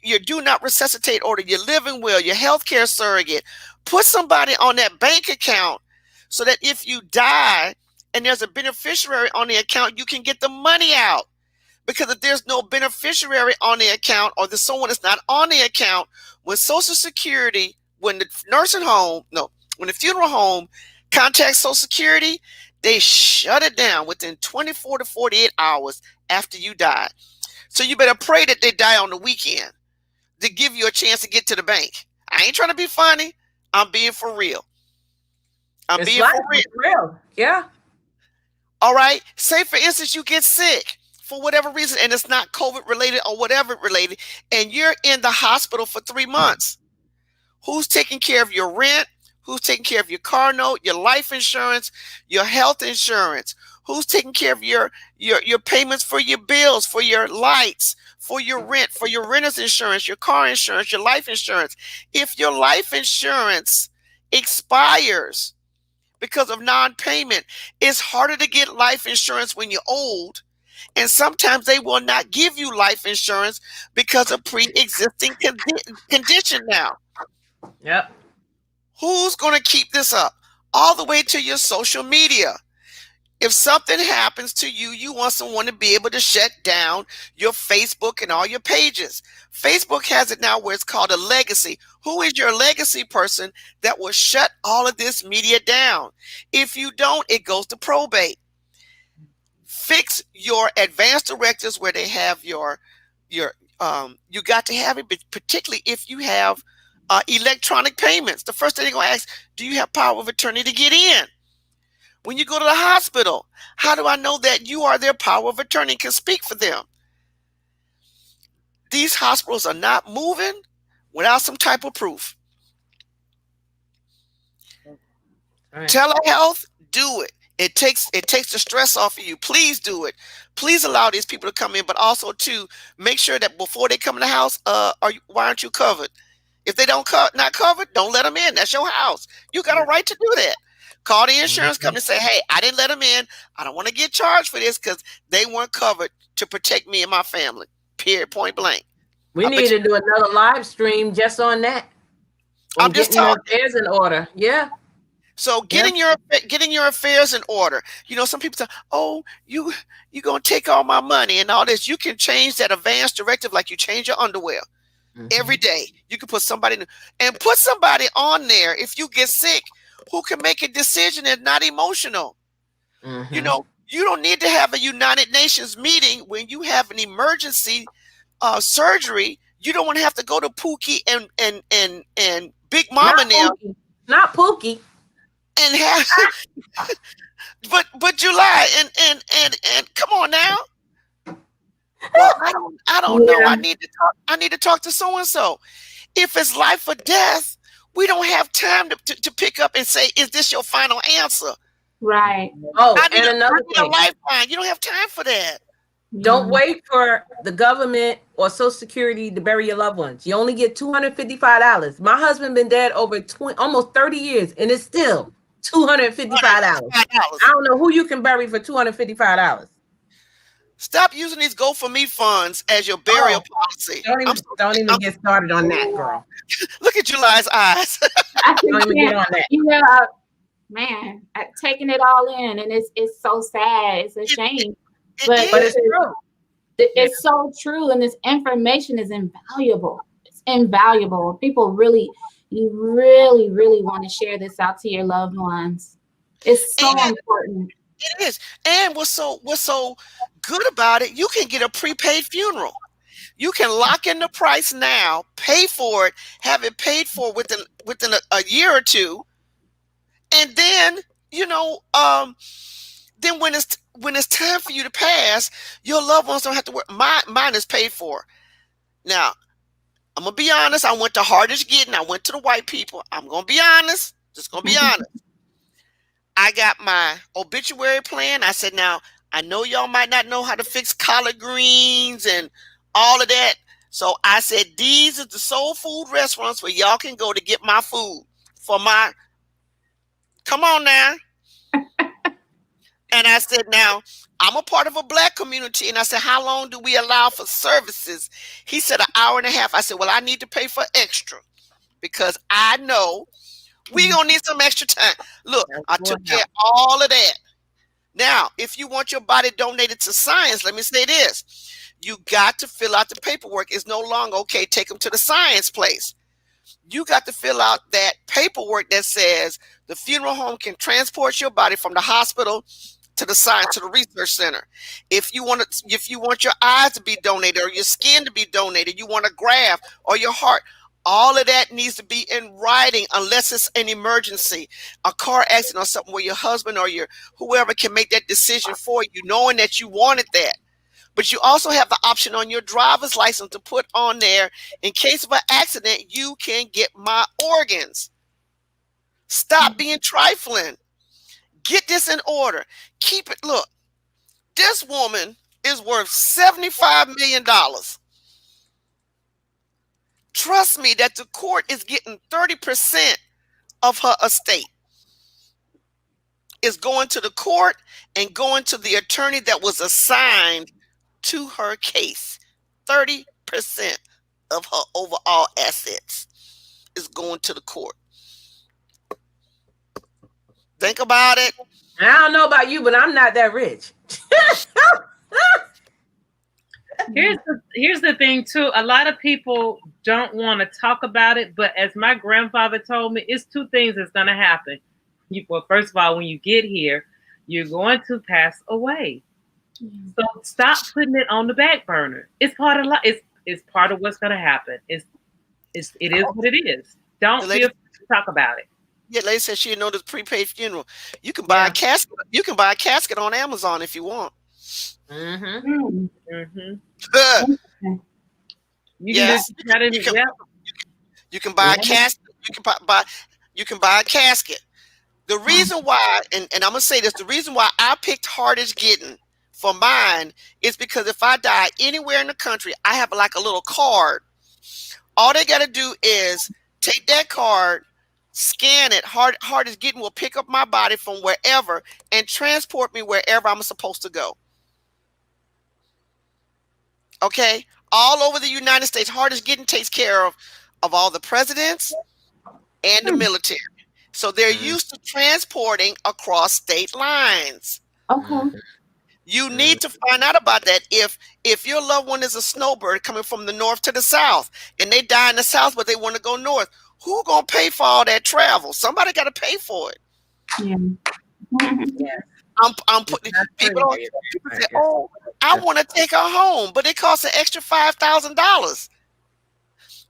Speaker 3: Your do not resuscitate order, your living will, your healthcare surrogate. Put somebody on that bank account so that if you die and there's a beneficiary on the account, you can get the money out. Because if there's no beneficiary on the account or there's someone that's not on the account, when Social Security, when the funeral home contacts Social Security, they shut it down within 24 to 48 hours after you die. So you better pray that they die on the weekend. to give you a chance to get to the bank. I ain't trying to be funny. I'm being for real. I'm being for real.
Speaker 1: Yeah.
Speaker 3: All right. Say, for instance, you get sick for whatever reason, and it's not COVID related or whatever related, and you're in the hospital for 3 months. Who's taking care of your rent? Who's taking care of your car note, your life insurance, your health insurance? Who's taking care of your payments for your bills, for your lights, for your rent, for your renter's insurance, your car insurance, your life insurance? If your life insurance expires because of non-payment, it's harder to get life insurance when you're old. And sometimes they will not give you life insurance because of pre-existing condition now.
Speaker 1: Yep.
Speaker 3: Who's going to keep this up? All the way to your social media. If something happens to you, you want someone to be able to shut down your Facebook and all your pages. Facebook has it now where it's called a legacy. Who is your legacy person that will shut all of this media down? If you don't, it goes to probate. Fix your advance directives where they have you got to have it, but particularly if you have electronic payments. The first thing they're going to ask, do you have power of attorney to get in? When you go to the hospital, how do I know that you are their power of attorney and can speak for them? These hospitals are not moving without some type of proof. Right. Telehealth, do it. It takes the stress off of you. Please do it. Please allow these people to come in, but also to make sure that before they come in the house, why aren't you covered? If they not covered, don't let them in. That's your house. You got a right to do that. Call the insurance company and say, hey, I didn't let them in. I don't want to get charged for this because they weren't covered to protect me and my family. Period, point blank.
Speaker 1: We need to do another live stream just on that.
Speaker 3: I'm just talking.
Speaker 1: Affairs in order. Yeah.
Speaker 3: So getting your affairs in order. You know, some people say, oh, you're going to take all my money and all this. You can change that advance directive like you change your underwear. Every day. You can put somebody on there if you get sick who can make a decision and not emotional. You know, you don't need to have a United Nations meeting when you have an emergency surgery. You don't want to have to go to Pookie and Big Mama now.
Speaker 1: Not Pookie.
Speaker 3: And have but July and come on now. Well, I don't know. I need to talk to so and so. If it's life or death, we don't have time to pick up and say, is this your final answer?
Speaker 5: Right.
Speaker 1: Oh, and another thing.
Speaker 3: A lifeline. You don't have time for that.
Speaker 1: Don't wait for the government or Social Security to bury your loved ones. You only get $255. My husband been dead over almost 30 years, and it's still $255. I don't know who you can bury for $255.
Speaker 3: Stop using these GoFundMe funds as your burial policy.
Speaker 1: Don't even get started on that, girl.
Speaker 3: Look at July's eyes.
Speaker 1: Don't even get on that.
Speaker 5: You know, man, taking it all in, and it's so sad. It's a shame, but it's true. It's so true, and this information is invaluable. It's invaluable. People you really want to share this out to your loved ones. It's so important.
Speaker 3: It is. And what's so good about it, you can get a prepaid funeral. You can lock in the price now, pay for it, have it paid for within a year or two. And then, you know, then when it's time for you to pass, your loved ones don't have to work. Mine is paid for. Now, I'm going to be honest. I went the hardest getting. I went to the white people. I'm going to be honest. Just going to be honest. I got my obituary plan. I said, now, I know y'all might not know how to fix collard greens and all of that. So I said, these are the soul food restaurants where y'all can go to get my food for my, come on now. And I said, now, I'm a part of a Black community. And I said, how long do we allow for services? He said, 1.5 hours. I said, well, I need to pay for extra because I know we gonna need some extra time. Look, I took care of all of that. Now, if you want your body donated to science, let me say this. You got to fill out the paperwork. It's no longer, okay, take them to the science place. You got to fill out that paperwork that says the funeral home can transport your body from the hospital to the science, to the research center. If you want your eyes to be donated or your skin to be donated, you want a graft or your heart, all of that needs to be in writing unless it's an emergency, a car accident or something where your husband or your whoever can make that decision for you, knowing that you wanted that. But you also have the option on your driver's license to put on there, in case of an accident, you can get my organs. Stop being trifling. Get this in order. Keep it. Look, this woman is worth $75 million. Trust me that the court is getting 30% of her estate. Is going to the court and going to the attorney that was assigned to her case. 30% of her overall assets is going to the court. Think about it.
Speaker 1: I don't know about you, but I'm not that rich.
Speaker 4: Here's the thing too. A lot of people don't want to talk about it, but as my grandfather told me, it's two things that's going to happen. Well, first of all, when you get here, you're going to pass away. So stop putting it on the back burner. It's part of life. It's part of what's going to happen. It is what it is. Don't feel to talk about it.
Speaker 3: Yeah, lady said she didn't know this prepaid funeral. You can buy a casket. You can buy a casket on Amazon if you want.
Speaker 1: Mm-hmm.
Speaker 4: Mm-hmm.
Speaker 3: Yes, you can buy a casket. You can buy a casket. The reason why, and I'm gonna say this, the reason why I picked Hardest Getting for mine is because if I die anywhere in the country, I have like a little card. All they got to do is take that card, scan it. Hardest Getting will pick up my body from wherever and transport me wherever I'm supposed to go. Okay, all over the United States, Hardest Getting takes care of all the presidents and the military. So they're used to transporting across state lines.
Speaker 5: Okay.
Speaker 3: You need to find out about that. If your loved one is a snowbird coming from the north to the south and they die in the south but they want to go north, who gonna pay for all that travel? Somebody got to pay for it.
Speaker 5: Yeah.
Speaker 3: I'm putting people on. People say, "Oh, I want to take her home," but it costs an extra $5,000.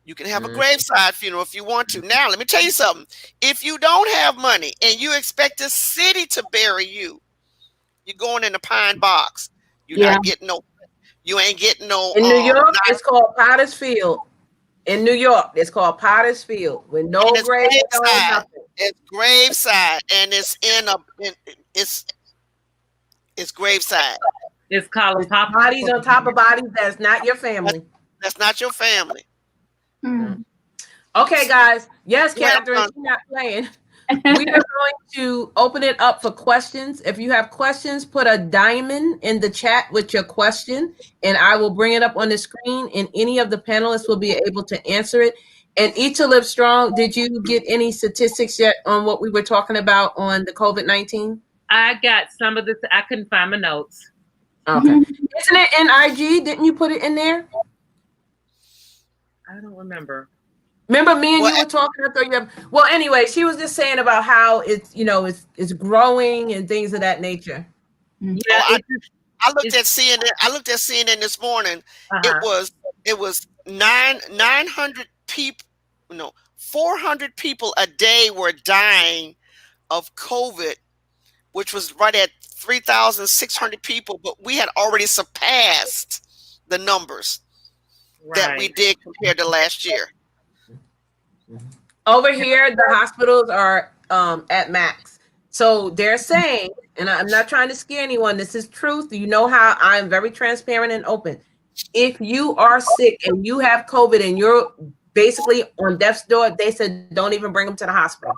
Speaker 3: You can have a graveside funeral if you want to. Now, let me tell you something. If you don't have money and you expect the city to bury you, you're going in a pine box. You're not getting no. You ain't getting no.
Speaker 1: In New York, it's called Potter's Field. In New York, it's called Potter's Field with no grave.
Speaker 3: It's graveside, and it's it's graveside.
Speaker 4: It's called
Speaker 1: bodies on top of bodies. That's not your family.
Speaker 3: That's not your family.
Speaker 1: Okay, guys. Yes, Catherine, she's not playing. We are going to open it up for questions. If you have questions, put a diamond in the chat with your question, and I will bring it up on the screen, and any of the panelists will be able to answer it. And Eat to Live Strong, did you get any statistics yet on what we were talking about on the COVID-19?
Speaker 4: I got some of this. I couldn't find my notes.
Speaker 1: Okay. Isn't it in IG? Didn't you put it in there?
Speaker 4: I don't remember.
Speaker 1: Remember me and you were talking? I thought you have, well, anyway, she was just saying about how it's, it's growing and things of that nature.
Speaker 4: Yeah,
Speaker 3: I looked at CNN. I looked at CNN this morning. It was 900 people. No, 400 people a day were dying of COVID, which was right at 3,600 people. But we had already surpassed the numbers that we did compared to last year.
Speaker 1: Over here, the hospitals are at max. So they're saying, and I'm not trying to scare anyone, this is truth. You know how I'm very transparent and open. If you are sick and you have COVID and you're basically on death's door, they said don't even bring them to the hospital.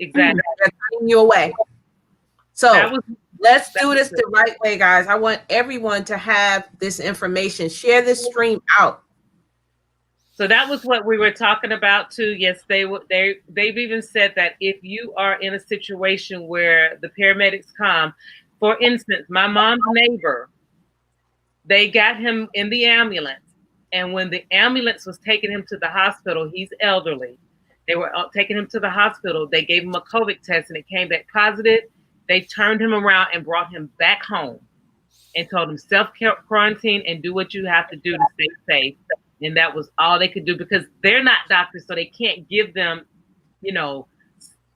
Speaker 4: Exactly.
Speaker 1: They're turning you away. So let's do this the right way, guys. I want everyone to have this information. Share this stream out.
Speaker 4: So that was what we were talking about too. Yes, they've even said that if you are in a situation where the paramedics come, for instance, my mom's neighbor, they got him in the ambulance, and when the ambulance was taking him to the hospital, he's elderly. They were taking him to the hospital. They gave him a COVID test, and it came back positive. They turned him around and brought him back home and told him self-quarantine and do what you have to do to stay safe. And that was all they could do because they're not doctors, so they can't give them,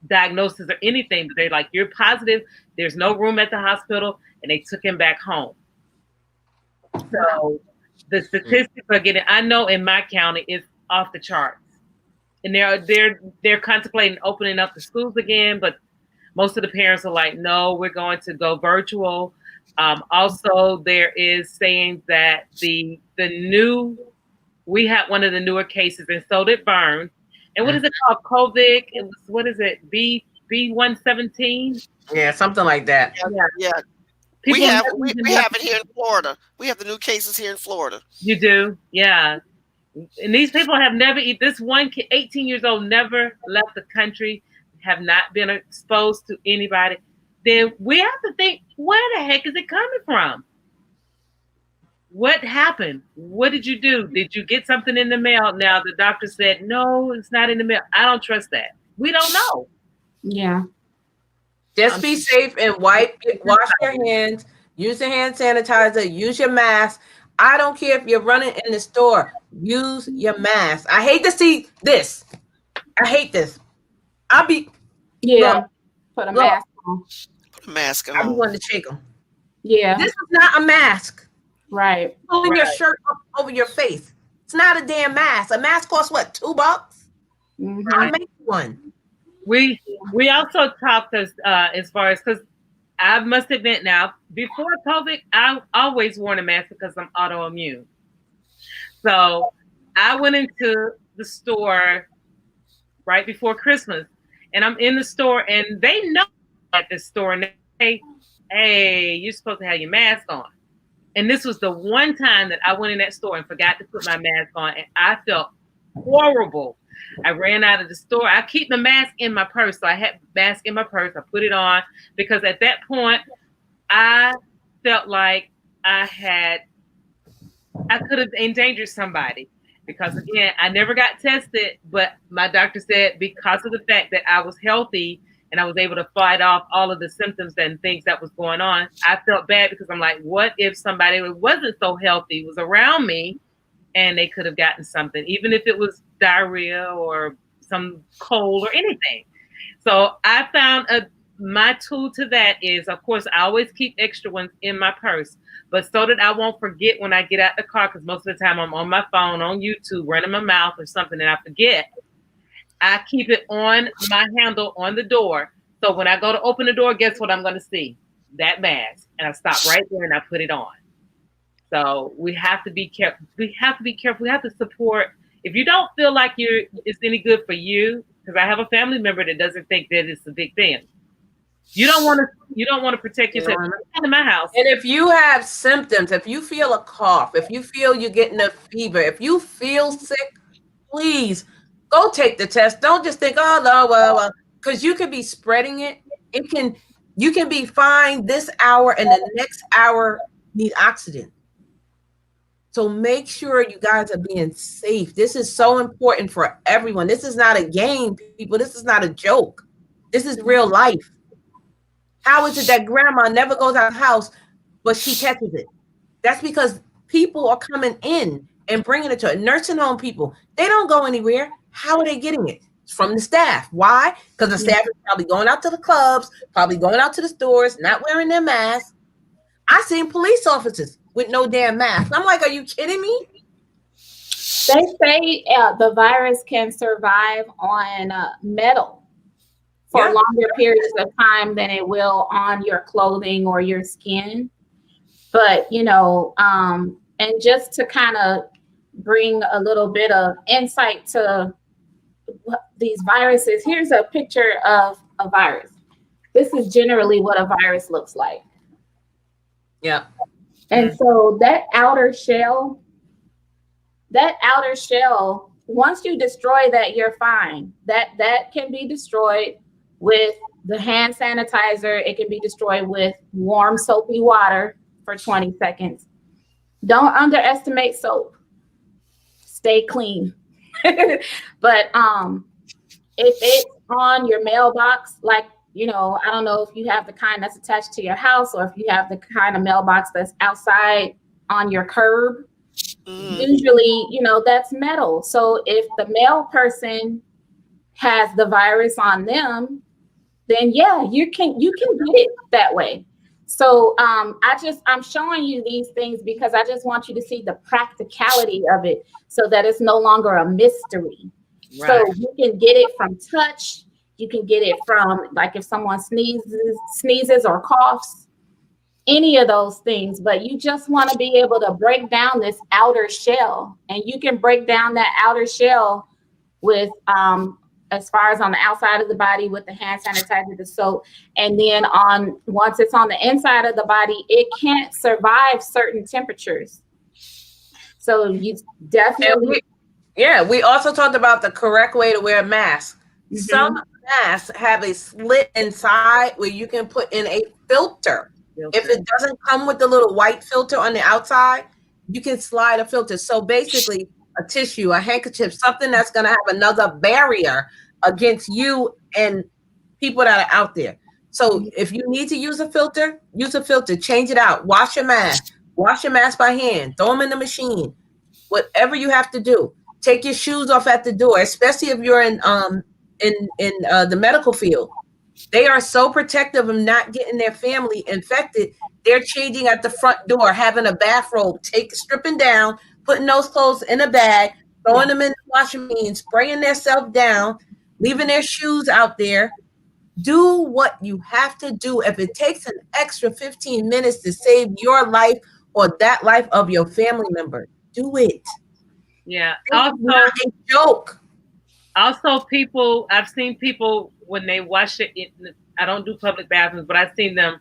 Speaker 4: diagnosis or anything. But they're like, you're positive. There's no room at the hospital. And they took him back home. So the statistics are getting, I know in my county, it's off the charts. And they're contemplating opening up the schools again, but most of the parents are like, no, we're going to go virtual. Also, there is saying that we had one of the newer cases, and so did Vernes. And what is it called? COVID? It was, what is it? B117?
Speaker 1: Yeah, something like that.
Speaker 3: Yeah. We have it here in Florida. We have the new cases here in Florida.
Speaker 4: You do? Yeah. And these people have never, this one kid, 18 years old, never left the country, have not been exposed to anybody. Then we have to think, where the heck is it coming from? What happened? What did you do? Did you get something in the mail? Now the doctor said, no, it's not in the mail. I don't trust that. We don't know.
Speaker 5: Yeah.
Speaker 1: Just be safe and wash your hands, use the hand sanitizer, use your mask. I don't care if you're running in the store, use your mask. I hate to see this. I hate this.
Speaker 5: Put a mask on.
Speaker 3: Put a mask on.
Speaker 1: I'm going to shake them.
Speaker 5: Yeah.
Speaker 1: This is not a mask.
Speaker 5: Right.
Speaker 1: Pulling your shirt up over your face. It's not a damn mask. A mask costs what, $2?
Speaker 5: Mm-hmm.
Speaker 1: I make one.
Speaker 4: We also talked as far as, because I must admit now, before COVID, I always wore a mask because I'm autoimmune. So I went into the store right before Christmas, and I'm in the store, and they know at the store, and they say, hey, you're supposed to have your mask on. And this was the one time that I went in that store and forgot to put my mask on, and I felt horrible. I ran out of the store. I keep the mask in my purse. So I had the mask in my purse. I put it on because at that point, I felt like I could have endangered somebody. Because again, I never got tested, but my doctor said because of the fact that I was healthy and I was able to fight off all of the symptoms and things that was going on, I felt bad because I'm like, what if somebody who wasn't so healthy was around me and they could have gotten something, even if it was diarrhea or some cold or anything. So I found my tool to that is, of course, I always keep extra ones in my purse, but so that I won't forget when I get out the car, because most of the time I'm on my phone, on YouTube, running my mouth or something, and I forget. I keep it on my handle on the door. So when I go to open the door, guess what I'm going to see? That mask. And I stop right there and I put it on. So we have to be careful. We have to support. If you don't feel like it's any good for you, because I have a family member that doesn't think that it's a big thing. You don't want to protect yourself. Come to my house.
Speaker 1: And if you have symptoms, if you feel a cough, if you feel you're getting a fever, if you feel sick, please go take the test. Don't just think, oh no, well, because you could be spreading it. You can be fine this hour and the next hour need oxygen. So make sure you guys are being safe. This is so important for everyone. This is not a game, people. This is not a joke. This is real life. How is it that grandma never goes out of the house, but she catches it? That's because people are coming in and bringing it to her. Nursing home people, they don't go anywhere. How are they getting it? It's from the staff. Why? Because the staff is probably going out to the clubs, probably going out to the stores, not wearing their masks. I seen police officers with no damn mask. I'm like, are you kidding me?
Speaker 5: They say the virus can survive on metal for longer periods of time than it will on your clothing or your skin. But, and just to kind of bring a little bit of insight to these viruses, here's a picture of a virus. This is generally what a virus looks like.
Speaker 1: Yeah.
Speaker 5: And so that outer shell, once you destroy that, you're fine. That can be destroyed with the hand sanitizer. It can be destroyed with warm soapy water for 20 seconds. Don't underestimate soap. Stay clean. But if it's on your mailbox, like You know, I don't know if you have the kind that's attached to your house or if you have the kind of mailbox that's outside on your curb. Usually, you know, that's metal. So if the mail person has the virus on them, then yeah, you can get it that way. So I'm showing you these things because I just want you to see the practicality of it so that it's no longer a mystery. Right. So you can get it from touch. You can get it from, like, if someone sneezes or coughs, any of those things, but you just want to be able to break down this outer shell, and you can break down that outer shell with, as far as on the outside of the body with the hand sanitizer, the soap, and then once it's on the inside of the body, it can't survive certain temperatures. So you definitely.
Speaker 1: We also talked about the correct way to wear a mask. Mm-hmm. Some masks have a slit inside where you can put in a filter. If it doesn't come with the little white filter on the outside, you can slide a filter. So basically, a tissue, a handkerchief, something that's going to have another barrier against you and people that are out there. So if you need to use a filter, change it out, wash your mask by hand, throw them in the machine, whatever you have to do. Take your shoes off at the door, especially if you're in the medical field. They are so protective of not getting their family infected. They're changing at the front door, having a bathrobe, stripping down, putting those clothes in a bag, throwing them in the washing machine, spraying themselves down, leaving their shoes out there. Do what you have to do. If it takes an extra 15 minutes to save your life or that life of your family member, do it.
Speaker 4: Yeah.
Speaker 1: It's also not a joke.
Speaker 4: Also, I've seen people when they wash it. I don't do public bathrooms, but I've seen them.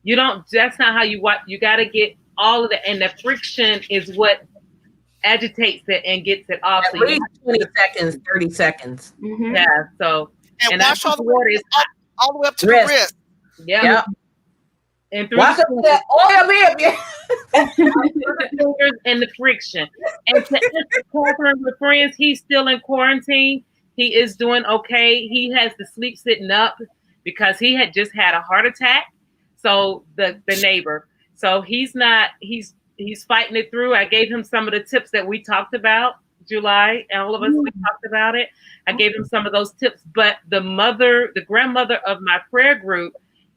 Speaker 4: That's not how you wash. You got to get all of it, and the friction is what agitates it and gets it off.
Speaker 1: At least 20 seconds, 30 seconds.
Speaker 5: Mm-hmm.
Speaker 4: Yeah. So
Speaker 3: and wash all the way up to the wrist.
Speaker 4: Yeah. Yep. And
Speaker 1: wash up to that oil,
Speaker 4: fingers and the friction. And to answer Catherine with friends, he's still in quarantine. He is doing okay. He has to sleep sitting up because he had just had a heart attack. So the neighbor. So he's fighting it through. I gave him some of the tips that we talked about, July, and all of us, we talked about it. I gave him some of those tips. But the grandmother of my prayer group,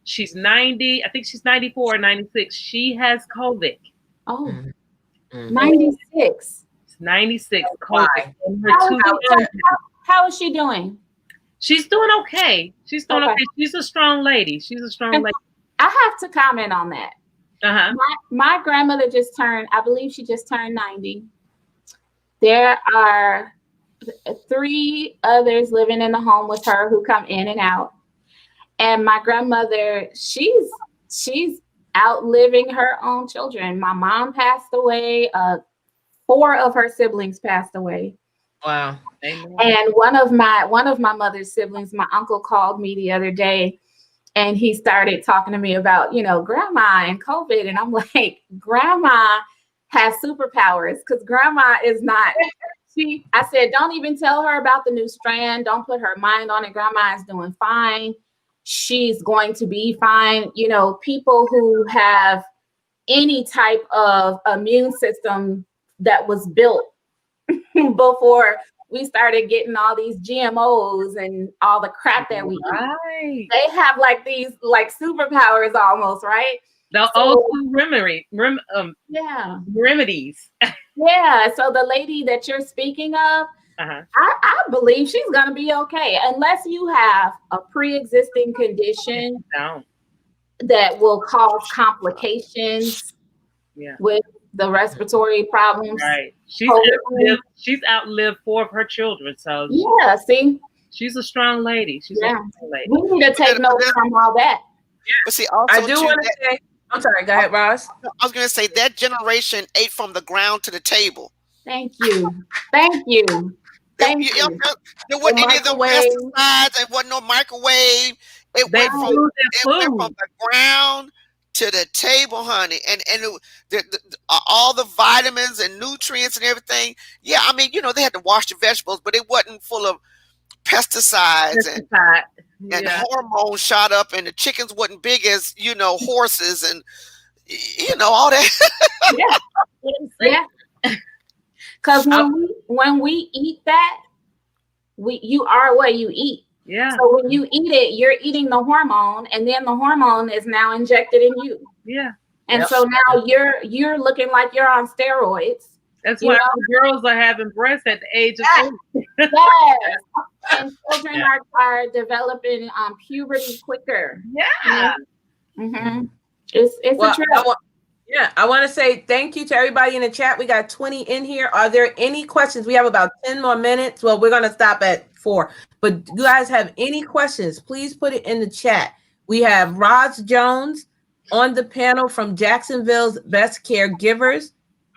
Speaker 4: she's 90, I think she's 94 or 96. She has COVID.
Speaker 5: Oh, 96.
Speaker 4: 96, COVID.
Speaker 5: How is she doing?
Speaker 4: She's doing okay. She's doing okay. She's a strong lady.
Speaker 5: I have to comment on that.
Speaker 4: Uh-huh.
Speaker 5: My grandmother I believe she just turned 90. There are 3 others living in the home with her who come in and out. And my grandmother, she's outliving her own children. My mom passed away. 4 of her siblings passed away.
Speaker 1: Wow.
Speaker 5: And one of my mother's siblings, my uncle, called me the other day, and he started talking to me about, grandma and COVID. And I'm like, grandma has superpowers because grandma is not. I said, don't even tell her about the new strand. Don't put her mind on it. Grandma is doing fine. She's going to be fine. People who have any type of immune system that was built before we started getting all these GMOs and all the crap that we eat. They have these superpowers almost, right?
Speaker 4: The old remedies.
Speaker 5: Yeah. So the lady that you're speaking of, I believe she's going to be okay. Unless you have a pre-existing condition that will cause complications with the respiratory problems.
Speaker 4: Right. She's outlived 4 of her children. So
Speaker 5: yeah, see?
Speaker 4: She's a strong lady. She's a strong lady.
Speaker 5: We need to take notes from all that.
Speaker 3: But see, also
Speaker 1: I do want to say, I'm sorry, go ahead, Ross.
Speaker 3: I was going to say that generation ate from the ground to the table.
Speaker 5: Thank you. There
Speaker 3: wasn't any of the pesticides. There wasn't no microwave. It went from the ground to the table, honey, and all the vitamins and nutrients and everything. Yeah, I mean, they had to wash the vegetables, but it wasn't full of pesticides. and hormones shot up, and the chickens wasn't big as horses, and all that.
Speaker 5: Yeah. Because when we eat that, you are what you eat.
Speaker 4: Yeah.
Speaker 5: So when you eat it, you're eating the hormone, and then the hormone is now injected in you.
Speaker 4: Yeah.
Speaker 5: And so now you're looking like you're on steroids.
Speaker 4: That's why girls are having breasts at the age of 8.
Speaker 5: Yes. And children are developing puberty quicker.
Speaker 4: Yeah.
Speaker 5: Mm-hmm. It's a trip.
Speaker 1: I want to say thank you to everybody in the chat. We got 20 in here. Are there any questions? We have about 10 more minutes. Well, we're going to stop at 4. But you guys have any questions, please put it in the chat. We have Roz Jones on the panel from Jacksonville's Best Caregivers.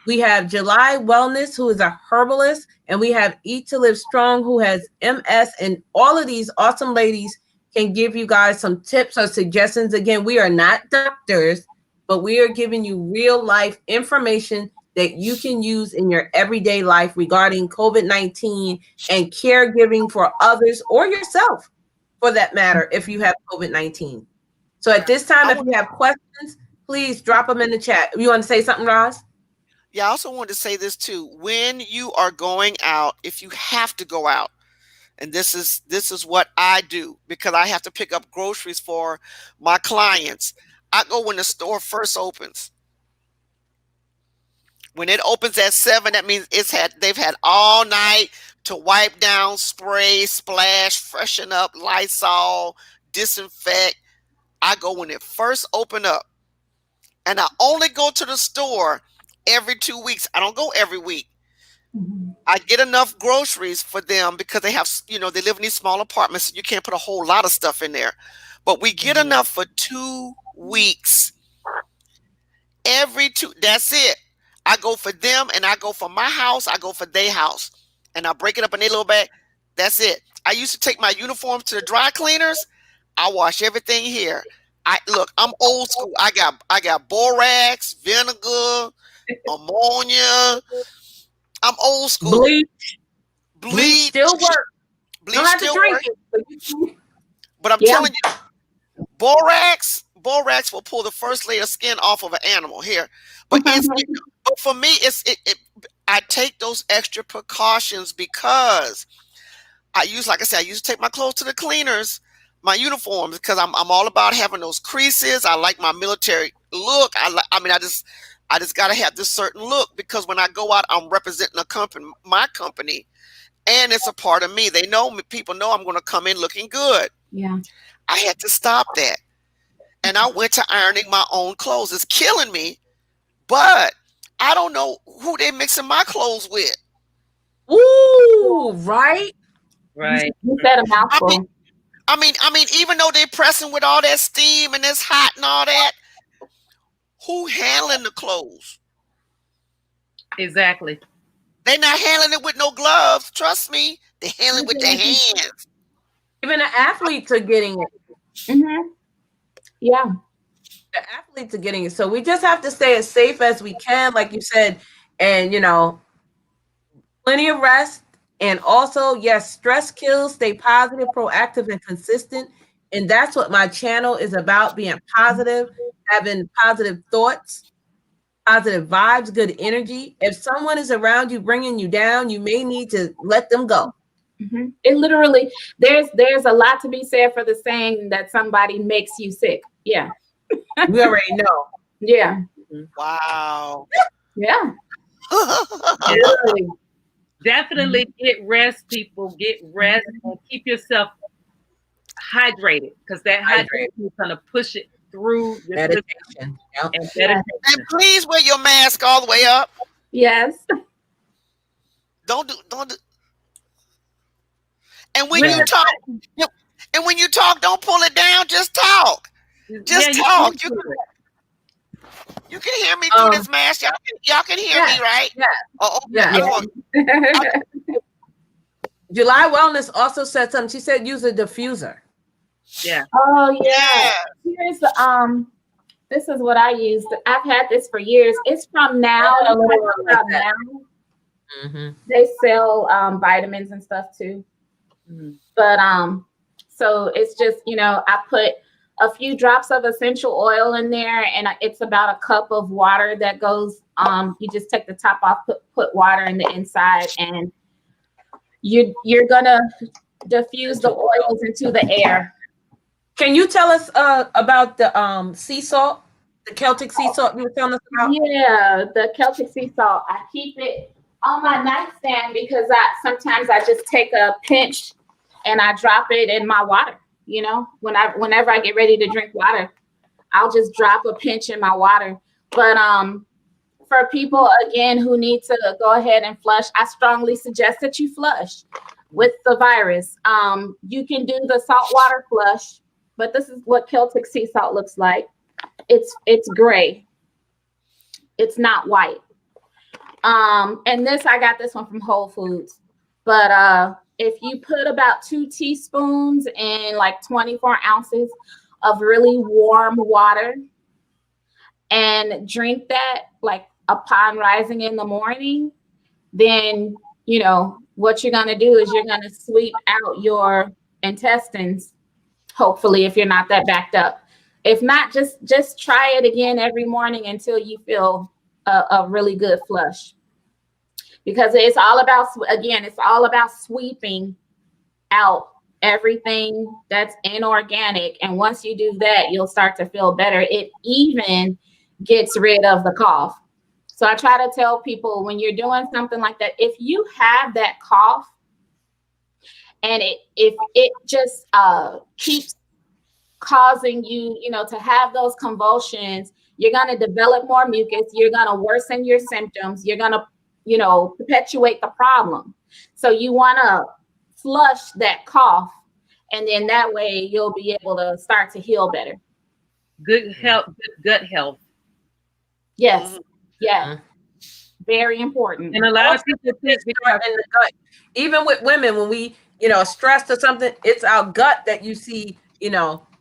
Speaker 1: We have JulyWellness, who is a herbalist. And we have Eat to Live Strong, who has MS. And all of these awesome ladies can give you guys some tips or suggestions. Again, we are not doctors, but we are giving you real life information that you can use in your everyday life regarding COVID-19 and caregiving for others or yourself, for that matter, if you have COVID-19. So at this time, if you have questions, please drop them in the chat. You want to say something, Roz?
Speaker 3: Yeah, I also wanted to say this too. When you are going out, if you have to go out, and this is what I do because I have to pick up groceries for my clients. I go when the store first opens. When it opens at 7, that means they've had all night to wipe down, spray, splash, freshen up, Lysol, disinfect. I go when it first open up. And I only go to the store every 2 weeks. I don't go every week.
Speaker 5: Mm-hmm.
Speaker 3: I get enough groceries for them because they have, they live in these small apartments. So you can't put a whole lot of stuff in there. But we get enough for 2 weeks. Every 2, that's it. I go for them and I go for my house. I go for their house. And I break it up in their little bag. That's it. I used to take my uniforms to the dry cleaners. I wash everything here. I'm old school. I got borax, vinegar, ammonia. I'm old school. Bleach
Speaker 1: still work.
Speaker 3: Bleach
Speaker 1: Don't have to
Speaker 3: still
Speaker 1: drink
Speaker 3: work.
Speaker 1: it.
Speaker 3: But I'm telling you, borax will pull the first layer of skin off of an animal here. But but for me, I take those extra precautions because I used to take my clothes to the cleaners, my uniforms, because I'm all about having those creases. I like my military look. I just got to have this certain look because when I go out, I'm representing my company, and it's a part of me. They know me. People know I'm going to come in looking good.
Speaker 5: Yeah.
Speaker 3: I had to stop that. And I went to ironing my own clothes. It's killing me, but I don't know who they're mixing my clothes with.
Speaker 1: Ooh, right?
Speaker 4: Right.
Speaker 5: You said a mouthful.
Speaker 3: I mean, even though they're pressing with all that steam and it's hot and all that, who handling the clothes?
Speaker 4: Exactly.
Speaker 3: They're not handling it with no gloves. Trust me. They're handling it with their hands.
Speaker 1: Even the athletes are getting it.
Speaker 5: Mm-hmm. Yeah.
Speaker 1: The athletes are getting it. So we just have to stay as safe as we can, like you said, and plenty of rest. And also, yes, stress kills. Stay positive, proactive, and consistent. And that's what my channel is about, being positive, having positive thoughts, positive vibes, good energy. If someone is around you bringing you down, you may need to let them go.
Speaker 5: Mm-hmm. It literally, there's a lot to be said for the saying that somebody makes you sick. Yeah.
Speaker 1: We already know.
Speaker 5: Yeah.
Speaker 3: Wow.
Speaker 5: Yeah.
Speaker 4: Definitely get rest, people. Get rest and keep yourself hydrated because that hydration is going to push it through your
Speaker 1: meditation. Yep.
Speaker 4: And meditation.
Speaker 3: And please wear your mask all the way up.
Speaker 5: Yes.
Speaker 3: Don't do. And when you talk, don't pull it down. Just talk. Just talk. You can hear me through this mask. Y'all can hear me, right?
Speaker 1: Yeah.
Speaker 3: Oh,
Speaker 1: yeah. JulyWellness also said something. She said use a diffuser.
Speaker 4: Yeah.
Speaker 5: Oh yeah. Here's this is what I use. I've had this for years. It's from Now.
Speaker 1: Mm-hmm.
Speaker 5: They sell vitamins and stuff too.
Speaker 4: Mm-hmm.
Speaker 5: But So it's just, I put a few drops of essential oil in there, and it's about a cup of water that goes, you just take the top off, put water in the inside, and you're gonna diffuse the oils into the air.
Speaker 1: Can you tell us about the sea salt, the Celtic sea salt you were telling us about?
Speaker 5: Yeah, the Celtic sea salt. I keep it on my nightstand because sometimes I just take a pinch and I drop it in my water. Whenever I get ready to drink water, I'll just drop a pinch in my water. But for people, again, who need to go ahead and flush, I strongly suggest that you flush with the virus. You can do the saltwater flush, but this is what Celtic sea salt looks like. It's gray. It's not white. And I got this one from Whole Foods. But if you put about 2 teaspoons in like 24 ounces of really warm water and drink that like upon rising in the morning, then, what you're going to do is you're going to sweep out your intestines, hopefully, if you're not that backed up. If not, just try it again every morning until you feel a really good flush. Because it's all about sweeping out everything that's inorganic. And once you do that, you'll start to feel better. It even gets rid of the cough. So I try to tell people, when you're doing something like that, if you have that cough and if it just keeps causing you, to have those convulsions, you're going to develop more mucus. You're going to worsen your symptoms. You're going to perpetuate the problem. So you want to flush that cough, and then that way you'll be able to start to heal better.
Speaker 4: Good health, good gut health.
Speaker 5: Yes. Mm-hmm. Yeah. Very important.
Speaker 4: And a lot of people think because
Speaker 1: in the gut, even with women, when we, stressed or something, it's our gut that you see,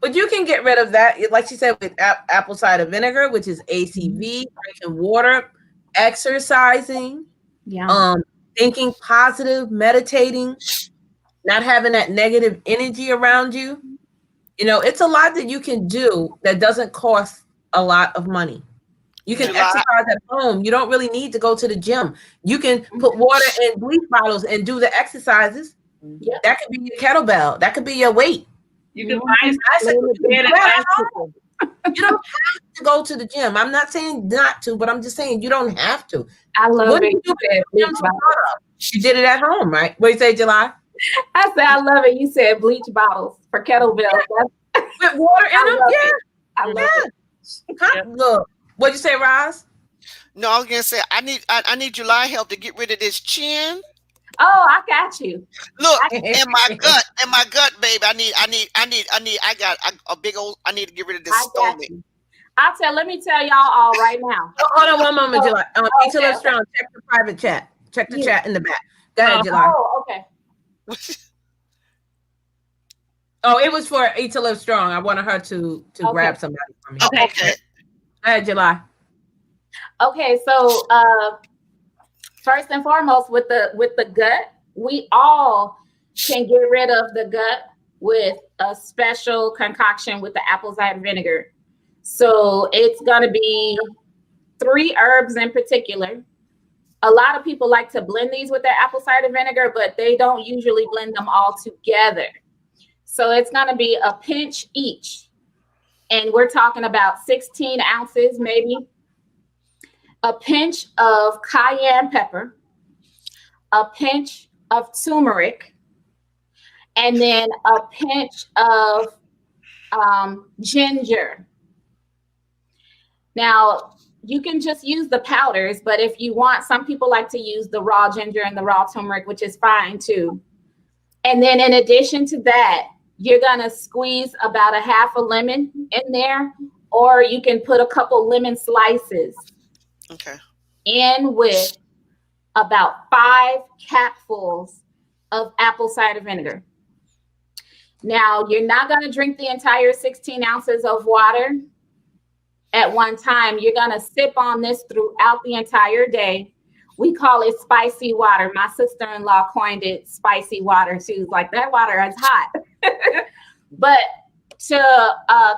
Speaker 1: but you can get rid of that. Like she said, with apple cider vinegar, which is ACV, drinking water, exercising, thinking positive, meditating, not having that negative energy around you. It's a lot that you can do that doesn't cost a lot of money. You can exercise at home. You don't really need to go to the gym. You can put water in bleach bottles and do the exercises. Yeah. That could be your kettlebell. That could be your weight.
Speaker 4: You can find
Speaker 1: you don't have to go to the gym. I'm not saying not to, but I'm just saying you don't have to.
Speaker 5: I love it.
Speaker 1: You did it at home, right? What do you say, July?
Speaker 5: I said I love it. You said bleach bottles for kettlebells.
Speaker 1: Yeah. With water in them? Yeah.
Speaker 5: I love it.
Speaker 1: Look, what'd you say, Roz?
Speaker 3: No, I was gonna say I need July help to get rid of this chin.
Speaker 5: Oh, I got you.
Speaker 3: Look, in my gut, baby. I got a big old. I need to get rid of this stomach.
Speaker 5: Let me tell y'all all right now.
Speaker 1: Hold on one moment, July. Eat to Live Strong. Check the private chat. Check the chat in the back. Go ahead, July.
Speaker 5: Oh, okay.
Speaker 1: Oh, it was for Eat to Live Strong. I wanted her to grab somebody for me.
Speaker 3: Okay.
Speaker 1: Go ahead, July.
Speaker 5: Okay, so first and foremost, with the gut, we all can get rid of the gut with a special concoction with the apple cider vinegar. So it's gonna be 3 herbs in particular. A lot of people like to blend these with their apple cider vinegar, but they don't usually blend them all together. So it's gonna be a pinch each. And we're talking about 16 ounces, maybe. A pinch of cayenne pepper, a pinch of turmeric, and then a pinch of ginger. Now, you can just use the powders, but if you want, some people like to use the raw ginger and the raw turmeric, which is fine too. And then in addition to that, you're gonna squeeze about a half a lemon in there, or you can put a couple lemon slices in with about 5 capfuls of apple cider vinegar. Now, you're not gonna drink the entire 16 ounces of water at one time. You're gonna sip on this throughout the entire day. We call it spicy water. My sister-in-law coined it spicy water. She was like, that water is hot. But to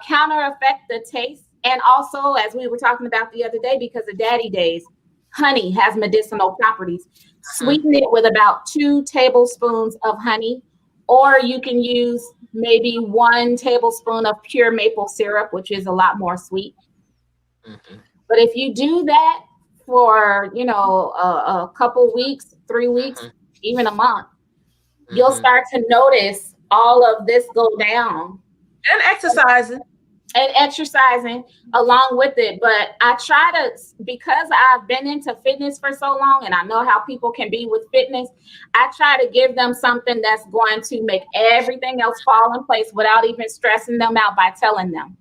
Speaker 5: counter effect the taste, and also, as we were talking about the other day, because of Daddy Days, honey has medicinal properties. Sweeten it with about 2 tablespoons of honey, or you can use maybe 1 tablespoon of pure maple syrup, which is a lot more sweet. But if you do that for, you know, a couple weeks, 3 weeks, even a month, you'll start to notice all of this go down.
Speaker 1: And exercising.
Speaker 5: And exercising along with it. But I try to, because I've been into fitness for so long and I know how people can be with fitness, I try to give them something that's going to make everything else fall in place without even stressing them out by telling them.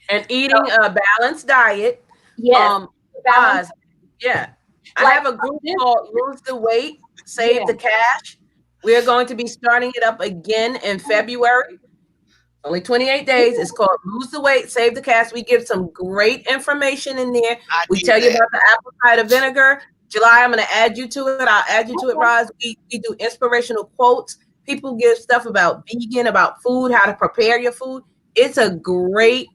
Speaker 1: And eating a balanced diet.
Speaker 5: Yes.
Speaker 1: Guys, yeah. I have a group called Lose the Weight, Save the Cash. We are going to be starting it up again in February. Only 28 days. It's called Lose the Weight, Save the Cash. We give some great information in there. We tell you about the apple cider vinegar. July, I'm going to add you to it. I'll add you to it, Roz. We do inspirational quotes. People give stuff about vegan, about food, how to prepare your food. It's a great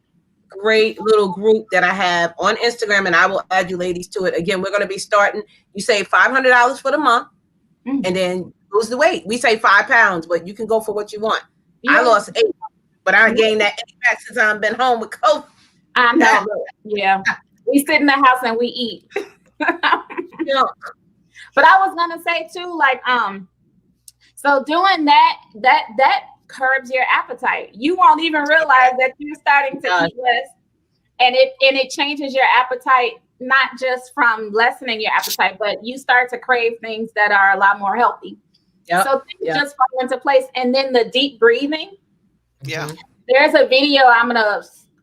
Speaker 1: little group that I have on Instagram, and I will add you ladies to it. Again, we're going to be starting. You save $500 for the month, and then lose the weight. We say 5 pounds, but you can go for what you want. I lost 8. But I gained that 8 back since I've been home with COVID.
Speaker 5: I know. Yeah. We sit in the house and we eat.
Speaker 1: Yeah.
Speaker 5: But I was gonna say too, like, so doing that curbs your appetite. You won't even realize that you're starting to eat less. And it changes your appetite, not just from lessening your appetite, but you start to crave things that are a lot more healthy. Yep. So things just fall into place. And then the deep breathing.
Speaker 3: Yeah.
Speaker 5: There's a video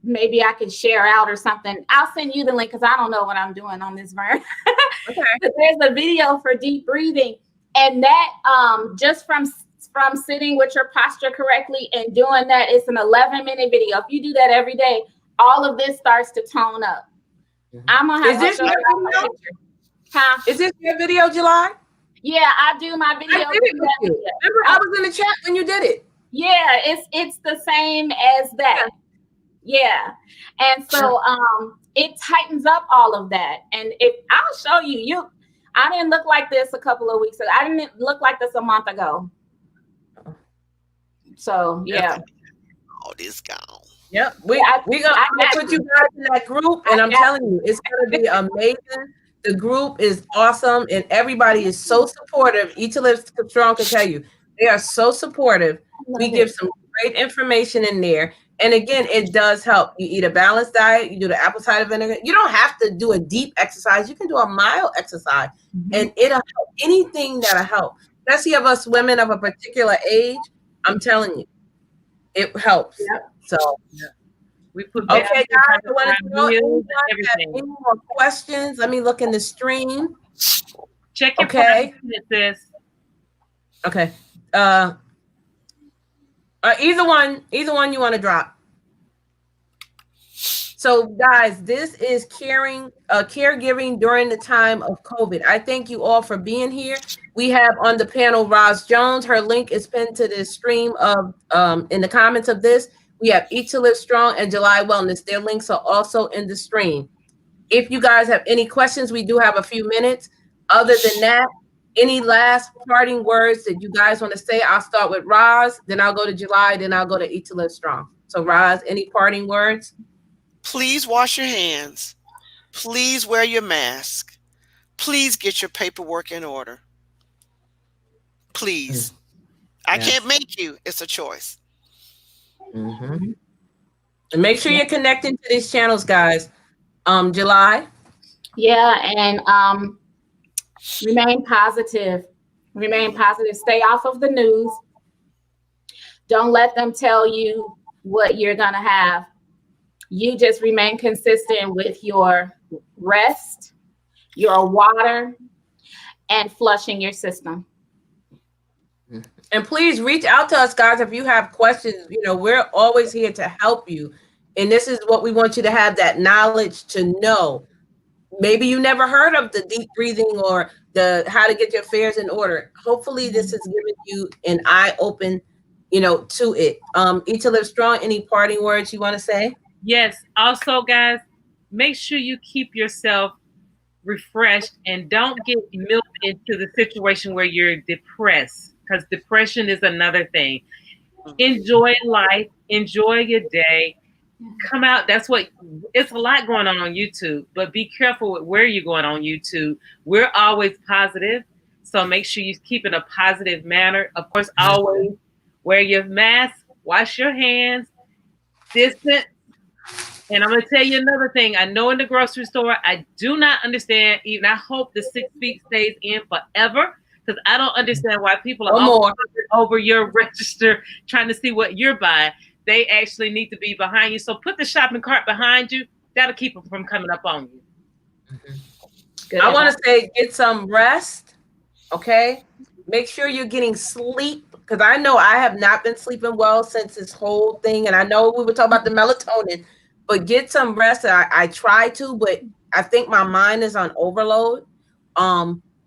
Speaker 5: maybe I could share out or something. I'll send you the link because I don't know what I'm doing on this, Vern. Okay. There's a video for deep breathing. And that just from sitting with your posture correctly and doing that, it's an 11-minute video. If you do that every day, all of this starts to tone up. I'm gonna have to show you a picture. Huh? Is this your video, July? Yeah, I do my video.
Speaker 1: I did it with you. Remember, I was in the chat when you did it.
Speaker 5: Yeah, it's the same as that. Yeah. And so it tightens up all of that. And I'll show you, I didn't look like this a couple of weeks ago. I didn't look like this a month ago. So yeah.
Speaker 3: All this gone.
Speaker 1: Yep. We're gonna put you guys in that group, and I'm telling you, it's gonna be amazing. The group is awesome, and everybody is so supportive. Each of Live Strong can tell you, they are so supportive. We give some great information in there. And again, it does help. You eat a balanced diet, you do the apple cider vinegar. You don't have to do a deep exercise. You can do a mild exercise, and it'll help. Anything that'll help. Especially of us women of a particular age, I'm telling you, it helps. Yep. So we put okay, guys, I want to know any more questions. Let me look in the stream.
Speaker 4: Check your this.
Speaker 1: Okay. Either one you want to drop. So guys, this is caregiving during the time of COVID. I thank you all for being here. We have on the panel Roz Jones. Her link is pinned to the stream of in the comments of this. We have Eat to Live Strong and JulyWellness. Their links are also in the stream. If you guys have any questions, we do have a few minutes. Other than that, any last parting words that you guys want to say? I'll start with Roz, then I'll go to July, then I'll go to Eat to Live Strong. So Roz, any parting words?
Speaker 3: Please wash your hands. Please wear your mask. Please get your paperwork in order. Please. I can't make you. It's a choice.
Speaker 1: And make sure you're connecting to these channels, guys. July?
Speaker 5: Yeah, and remain positive. Remain positive. Stay off of the news. Don't let them tell you what you're going to have. You just remain consistent with your rest, your water, and flushing your system.
Speaker 1: And please reach out to us, guys, if you have questions. You know, we're always here to help you. And this is what we want you to have, that knowledge to know. Maybe you never heard of the deep breathing or the how to get your affairs in order. Hopefully this has given you an eye-open to it. Eat to Live Strong, any parting words you want to say?
Speaker 4: Yes. Also, guys, make sure you keep yourself refreshed and don't get milked into the situation where you're depressed, because depression is another thing. Enjoy life, enjoy your day. Come out. It's a lot going on YouTube, but be careful with where you're going on YouTube. We're always positive, so make sure you keep in a positive manner. Of course, always wear your mask, wash your hands, distance. And I'm going to tell you another thing. I know in the grocery store, I do not understand, even I hope the 6 feet stays in forever, because I don't understand why people are over your register trying to see what you're buying. They actually need to be behind you. So put the shopping cart behind you. That'll keep them from coming up on you.
Speaker 1: Good. I want to say get some rest, okay? Make sure you're getting sleep, because I know I have not been sleeping well since this whole thing. And I know we were talking about the melatonin, but get some rest. I try to, but I think my mind is on overload.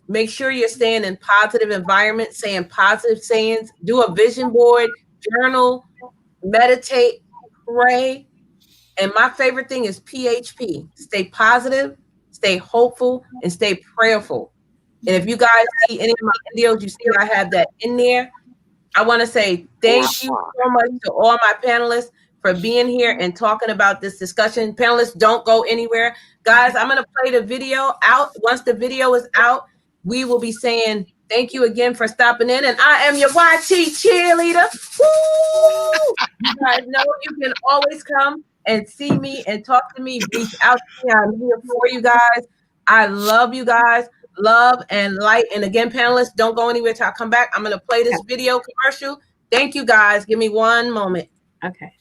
Speaker 1: Make sure you're staying in positive environments, saying positive sayings, do a vision board, journal, meditate, pray. And my favorite thing is PHP. Stay positive, stay hopeful, and stay prayerful. And if you guys see any of my videos, you see I have that in there. I want to say thank you so much to all my panelists for being here and talking about this discussion. Panelists, don't go anywhere. Guys, I'm going to play the video out. Once the video is out, we will be saying thank you again for stopping in. And I am your YT cheerleader. Woo! You guys know you can always come and see me and talk to me. Reach out to me. I'm here for you guys. I love you guys. Love and light. And again, panelists, don't go anywhere till I come back. I'm going to play this video commercial. Thank you, guys. Give me one moment.
Speaker 5: Okay.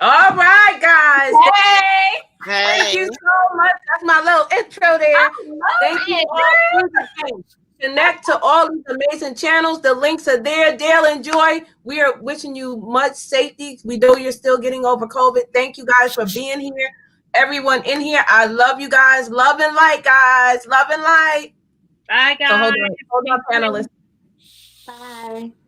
Speaker 1: All right, guys.
Speaker 5: Hey.
Speaker 1: Thank you so much. That's my little intro there. Thank you all. Connect to all these amazing channels. The links are there. Dale and Joy, we are wishing you much safety. We know you're still getting over COVID. Thank you guys for being here. Everyone in here, I love you guys. Love and light, guys. Love and light.
Speaker 4: Bye, guys.
Speaker 1: So hold on, panelists.
Speaker 5: Bye.